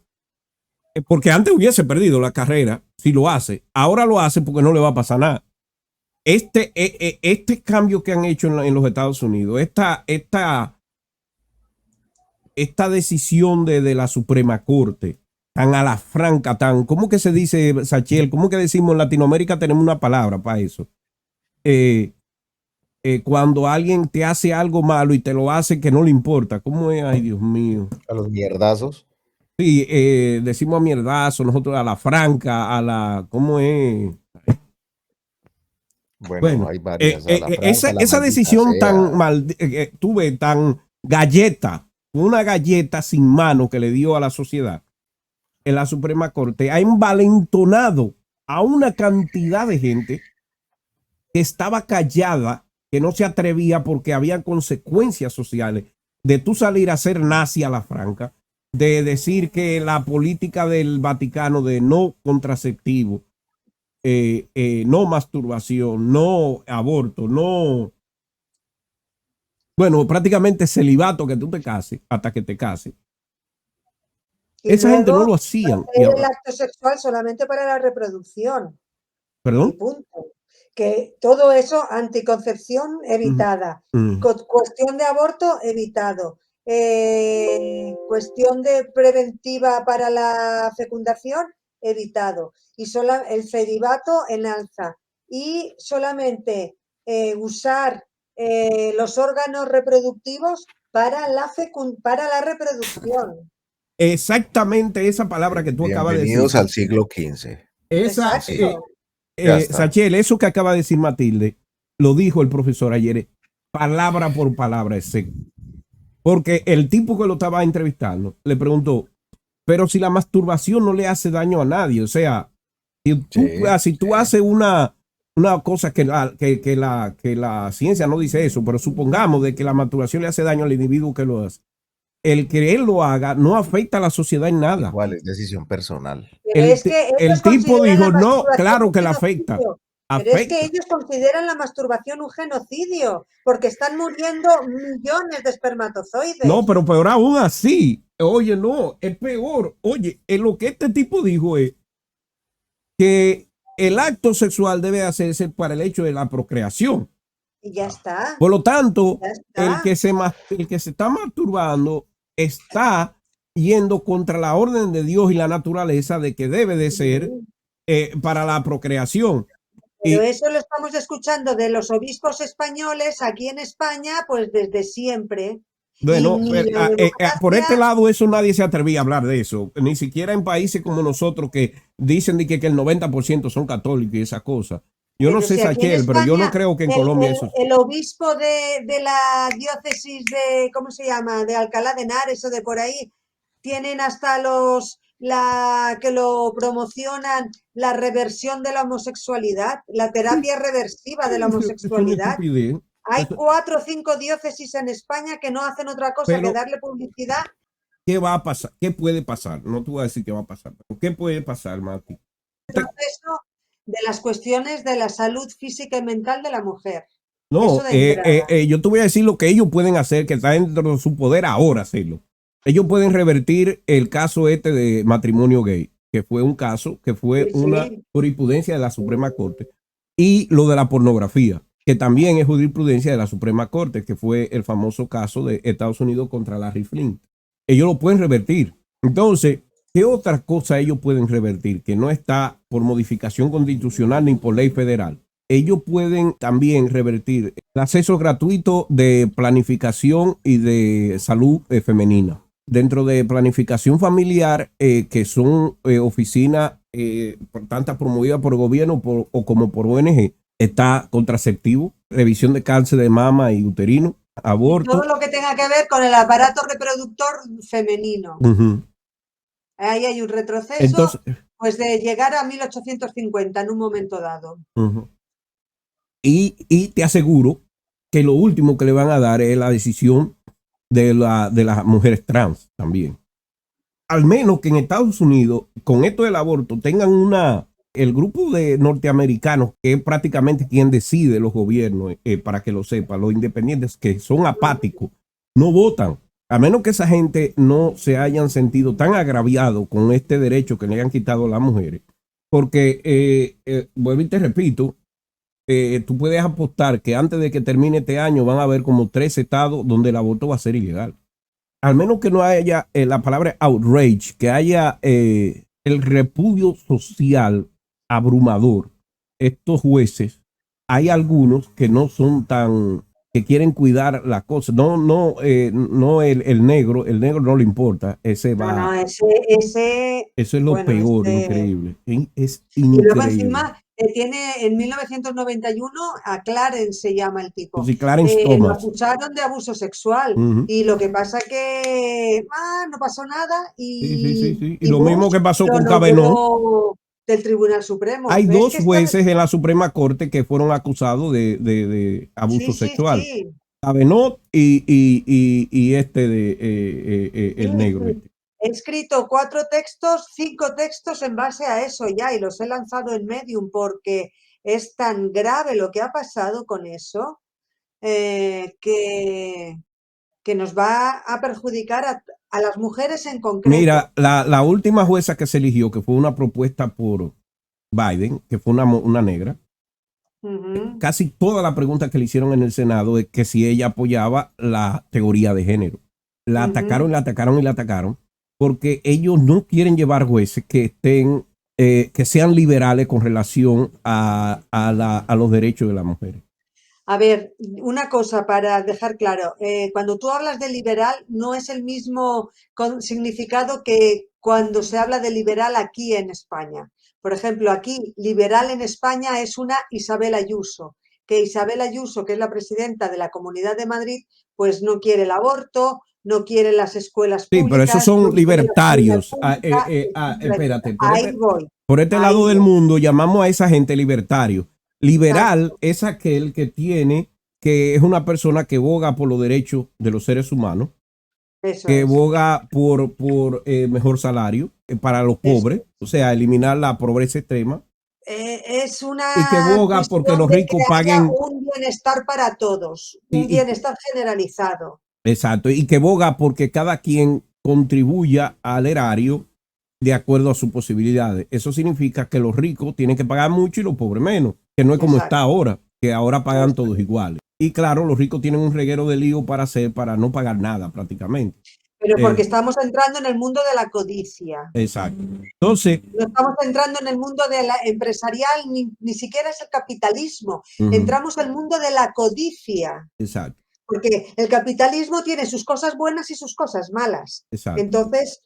porque antes hubiese perdido la carrera si lo hace. Ahora lo hace porque no le va a pasar nada. Este cambio que han hecho en los Estados Unidos, esta decisión de la Suprema Corte, tan a la franca, tan, ¿cómo que se dice, Sachel? ¿Cómo que decimos en Latinoamérica? Tenemos una palabra para eso. Cuando alguien te hace algo malo y te lo hace que no le importa. ¿Cómo es? Ay, Dios mío. A los mierdazos. Sí, decimos a mierdazo, nosotros a la franca, a la, ¿cómo es? Bueno, hay varias. Esa decisión tan tuve tan galleta, una galleta sin mano que le dio a la sociedad en la Suprema Corte, ha envalentonado a una cantidad de gente que estaba callada, que no se atrevía porque había consecuencias sociales de tú salir a ser nazi a la franca, de decir que la política del Vaticano de no contraceptivo, no masturbación, no aborto, no, bueno, prácticamente celibato, que tú te cases hasta que te cases. Y esa gente no lo hacían. El acto sexual solamente para la reproducción. ¿Perdón? Y punto. Que todo eso, anticoncepción evitada, cuestión de aborto evitado, cuestión de preventiva para la fecundación evitado, y solo el celibato en alza, y solamente usar los órganos reproductivos para la reproducción. Exactamente esa palabra que tú acabas de decir. Bienvenidos al siglo XV. Esa, Exacto. Ya está. Sachel, eso que acaba de decir Matilde, lo dijo el profesor ayer, palabra por palabra, ese. Porque el tipo que lo estaba entrevistando le preguntó, pero si la masturbación no le hace daño a nadie, o sea, si tú haces una cosa que la ciencia no dice eso, pero supongamos de que la masturbación le hace daño al individuo que lo hace, el que él lo haga no afecta a la sociedad en nada. Igual es decisión personal. Pero es que El ellos tipo consideran dijo, la no, masturbación claro un que la afecta. genocidio. Pero es que Afecta. ellos consideran la masturbación un genocidio, porque están muriendo millones de espermatozoides. No, pero peor aún así. Oye, no, es peor. Oye, lo que este tipo dijo es que el acto sexual debe hacerse para el hecho de la procreación. Y ya está. Por lo tanto, Ya está. el que se está masturbando está yendo contra la orden de Dios y la naturaleza de que debe de ser para la procreación. Pero eso lo estamos escuchando de los obispos españoles aquí en España, pues desde siempre. Bueno, Y ni la por este democracia, lado eso nadie se atrevía a hablar de eso, ni siquiera en países como nosotros que dicen de que el 90% son católicos y esas cosas. Yo no pero sé, si aquí en Sachel, pero yo no España creo que en Colombia eso. el obispo de la diócesis de, ¿cómo se llama? De Alcalá de Henares o de por ahí, tienen hasta que lo promocionan la reversión de la homosexualidad, la terapia reversiva de la Es una homosexualidad. estupidez. Hay 4 o 5 diócesis en España que no hacen otra cosa Pero, que darle publicidad. ¿qué va a pasar? ¿Qué puede pasar? No te voy a decir qué va a pasar, pero ¿qué puede pasar, Mati? Proceso de las cuestiones de la salud física y mental de la mujer. No, Eso de entrada. yo te voy a decir lo que ellos pueden hacer, que está dentro de su poder ahora hacerlo. Ellos pueden revertir el caso este de matrimonio gay, que fue un caso, que fue Sí, una sí. jurisprudencia de la Suprema Corte, y lo de la pornografía, que también es jurisprudencia de la Suprema Corte, que fue el famoso caso de Estados Unidos contra Larry Flint. Ellos lo pueden revertir. Entonces, ¿qué otra cosa ellos pueden revertir que no está por modificación constitucional ni por ley federal? Ellos pueden también revertir el acceso gratuito de planificación y de salud femenina. Dentro de planificación familiar, que son oficinas tantas promovidas por el gobierno o como por ONG, está contraceptivo, revisión de cáncer de mama y uterino, aborto. Todo lo que tenga que ver con el aparato reproductor femenino. Ahí hay un retroceso. Entonces, pues de llegar a 1850 en un momento dado. Y te aseguro que lo último que le van a dar es la decisión de las mujeres trans también. Al menos que en Estados Unidos, con esto del aborto, tengan el grupo de norteamericanos, que es prácticamente quien decide los gobiernos, para que lo sepan, los independientes que son apáticos, no votan. A menos que esa gente no se hayan sentido tan agraviados con este derecho que le han quitado a las mujeres. Porque, vuelvo y te repito, tú puedes apostar que antes de que termine este año van a haber como 3 estados donde el aborto va a ser ilegal. Al menos que no haya la palabra outrage, que haya el repudio social abrumador. Estos jueces, hay algunos que no son tan, que quieren cuidar las cosas. No el negro no le importa. Ese va. No, ese eso es lo peor, increíble. Es increíble. Y luego encima tiene en 1991 a Clarence se llama el tipo. Sí, Clarence lo Thomas. acusaron de abuso sexual. Y lo que pasa que no pasó nada. Sí. Y lo mismo que pasó con Kavanaugh del Tribunal Supremo. Hay 2 jueces en la Suprema Corte que fueron acusados de abuso sexual. Sí. Kavanaugh y el negro. He escrito 5 textos en base a eso ya y los he lanzado en Medium porque es tan grave lo que ha pasado con eso que nos va a perjudicar a las mujeres en concreto. Mira, la última jueza que se eligió, que fue una propuesta por Biden, que fue una negra, casi toda la pregunta que le hicieron en el Senado es que si ella apoyaba la teoría de género. La atacaron, porque ellos no quieren llevar jueces que estén, que sean liberales con relación a los derechos de las mujeres. A ver, una cosa para dejar claro, cuando tú hablas de liberal no es el mismo significado que cuando se habla de liberal aquí en España, Por ejemplo, aquí liberal en España es una Isabel Ayuso, que Isabel Ayuso, que es la presidenta de la Comunidad de Madrid, pues no quiere el aborto, no quiere las escuelas Sí, pero esos públicas, son no quiere la sanidad libertarios. pública, Espérate, ahí voy, por este ahí lado del voy. mundo llamamos a esa gente libertario. Liberal Exacto, es aquel que es una persona que boga por los derechos de los seres humanos, eso que es, boga por mejor salario para los eso pobres, es. o sea, eliminar la pobreza extrema, Es y que una boga porque cuestión los de que ricos haya paguen, un bienestar para todos, un y, bienestar generalizado. exacto, y que boga porque cada quien contribuya al erario de acuerdo a sus posibilidades. Eso significa que los ricos tienen que pagar mucho y los pobres menos, que no es como está Exacto, ahora, que ahora pagan eso. todos iguales. Y claro, los ricos tienen un reguero de lío para hacer, para no pagar nada prácticamente. Pero porque Eh, estamos entrando en el mundo de la codicia. exacto. Entonces, No estamos entrando en el mundo de la empresarial, ni siquiera es el capitalismo. ujú, Entramos en el mundo de la codicia. exacto, Porque el capitalismo tiene sus cosas buenas y sus cosas malas. exacto. Entonces,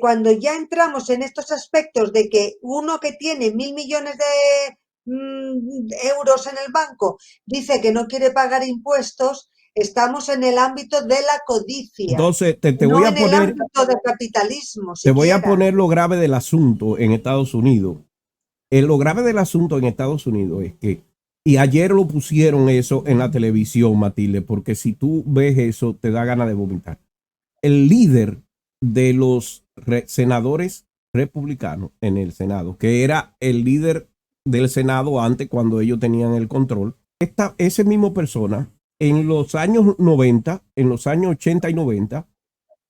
cuando ya entramos en estos aspectos de que uno que tiene 1.000 millones de euros en el banco dice que no quiere pagar impuestos, estamos en el ámbito de la codicia, Entonces, no en el ámbito del capitalismo te voy a siquiera. poner lo grave del asunto en Estados Unidos. Lo grave del asunto en Estados Unidos es que, y ayer lo pusieron eso en la televisión, Matilde, porque si tú ves eso, te da ganas de vomitar. El líder de los senadores republicanos en el Senado, que era el líder del Senado antes cuando ellos tenían el control, ese mismo persona en los años 90, en los años 80 y 90,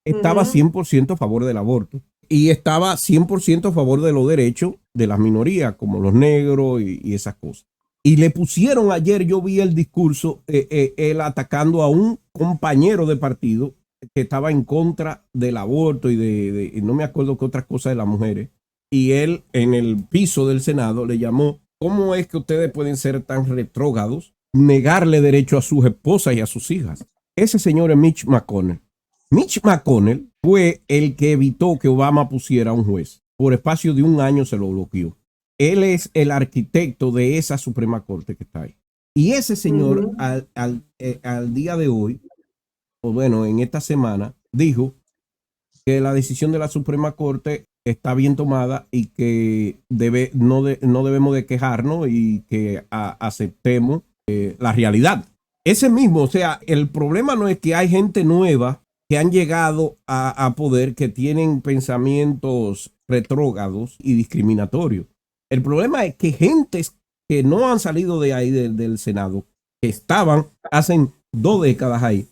estaba 100% a favor del aborto y estaba 100% a favor de los derechos de las minorías, como los negros y esas cosas. Y le pusieron ayer, yo vi el discurso, él atacando a un compañero de partido que estaba en contra del aborto y no me acuerdo qué otras cosas de las mujeres. Y él en el piso del Senado le llamó: ¿cómo es que ustedes pueden ser tan retrógrados, negarle derecho a sus esposas y a sus hijas? Ese señor es Mitch McConnell. Mitch McConnell fue el que evitó que Obama pusiera a un juez. Por espacio de un año se lo bloqueó. Él es el arquitecto de esa Suprema Corte que está ahí. Y ese señor al día de hoy, o bueno, en esta semana, dijo que la decisión de la Suprema Corte está bien tomada y que no debemos de quejarnos y que aceptemos la realidad. Ese mismo, o sea, el problema no es que hay gente nueva que han llegado a poder, que tienen pensamientos retrógrados y discriminatorios. El problema es que gentes que no han salido de ahí del Senado, que estaban hace 2 décadas ahí,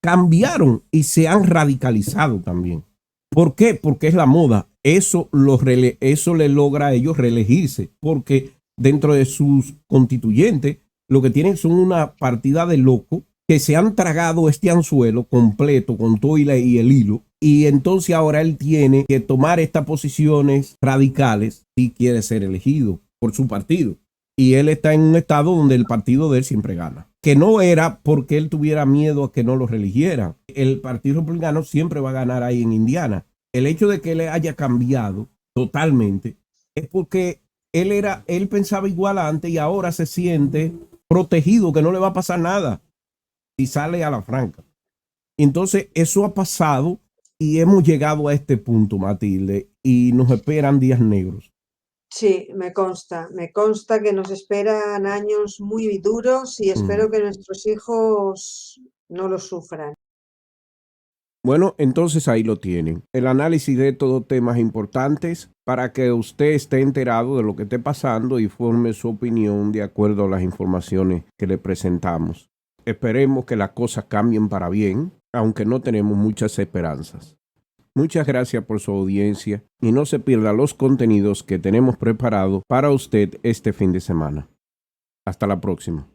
cambiaron y se han radicalizado también. ¿Por qué? Porque es la moda. Eso le logra a ellos reelegirse, porque dentro de sus constituyentes lo que tienen son una partida de locos que se han tragado este anzuelo completo con todo y el hilo, y entonces ahora él tiene que tomar estas posiciones radicales si quiere ser elegido por su partido. Y él está en un estado donde el partido de él siempre gana. Que no era porque él tuviera miedo a que no lo reeligieran. El Partido Republicano siempre va a ganar ahí en Indiana. El hecho de que él haya cambiado totalmente es porque él pensaba igual antes y ahora se siente protegido, que no le va a pasar nada si sale a la franca. Entonces eso ha pasado y hemos llegado a este punto, Matilde, y nos esperan días negros. Sí, me consta que nos esperan años muy duros y espero que nuestros hijos no los sufran. Bueno, entonces ahí lo tienen. El análisis de todos temas importantes para que usted esté enterado de lo que esté pasando y forme su opinión de acuerdo a las informaciones que le presentamos. Esperemos que las cosas cambien para bien, aunque no tenemos muchas esperanzas. Muchas gracias por su audiencia y no se pierda los contenidos que tenemos preparados para usted este fin de semana. Hasta la próxima.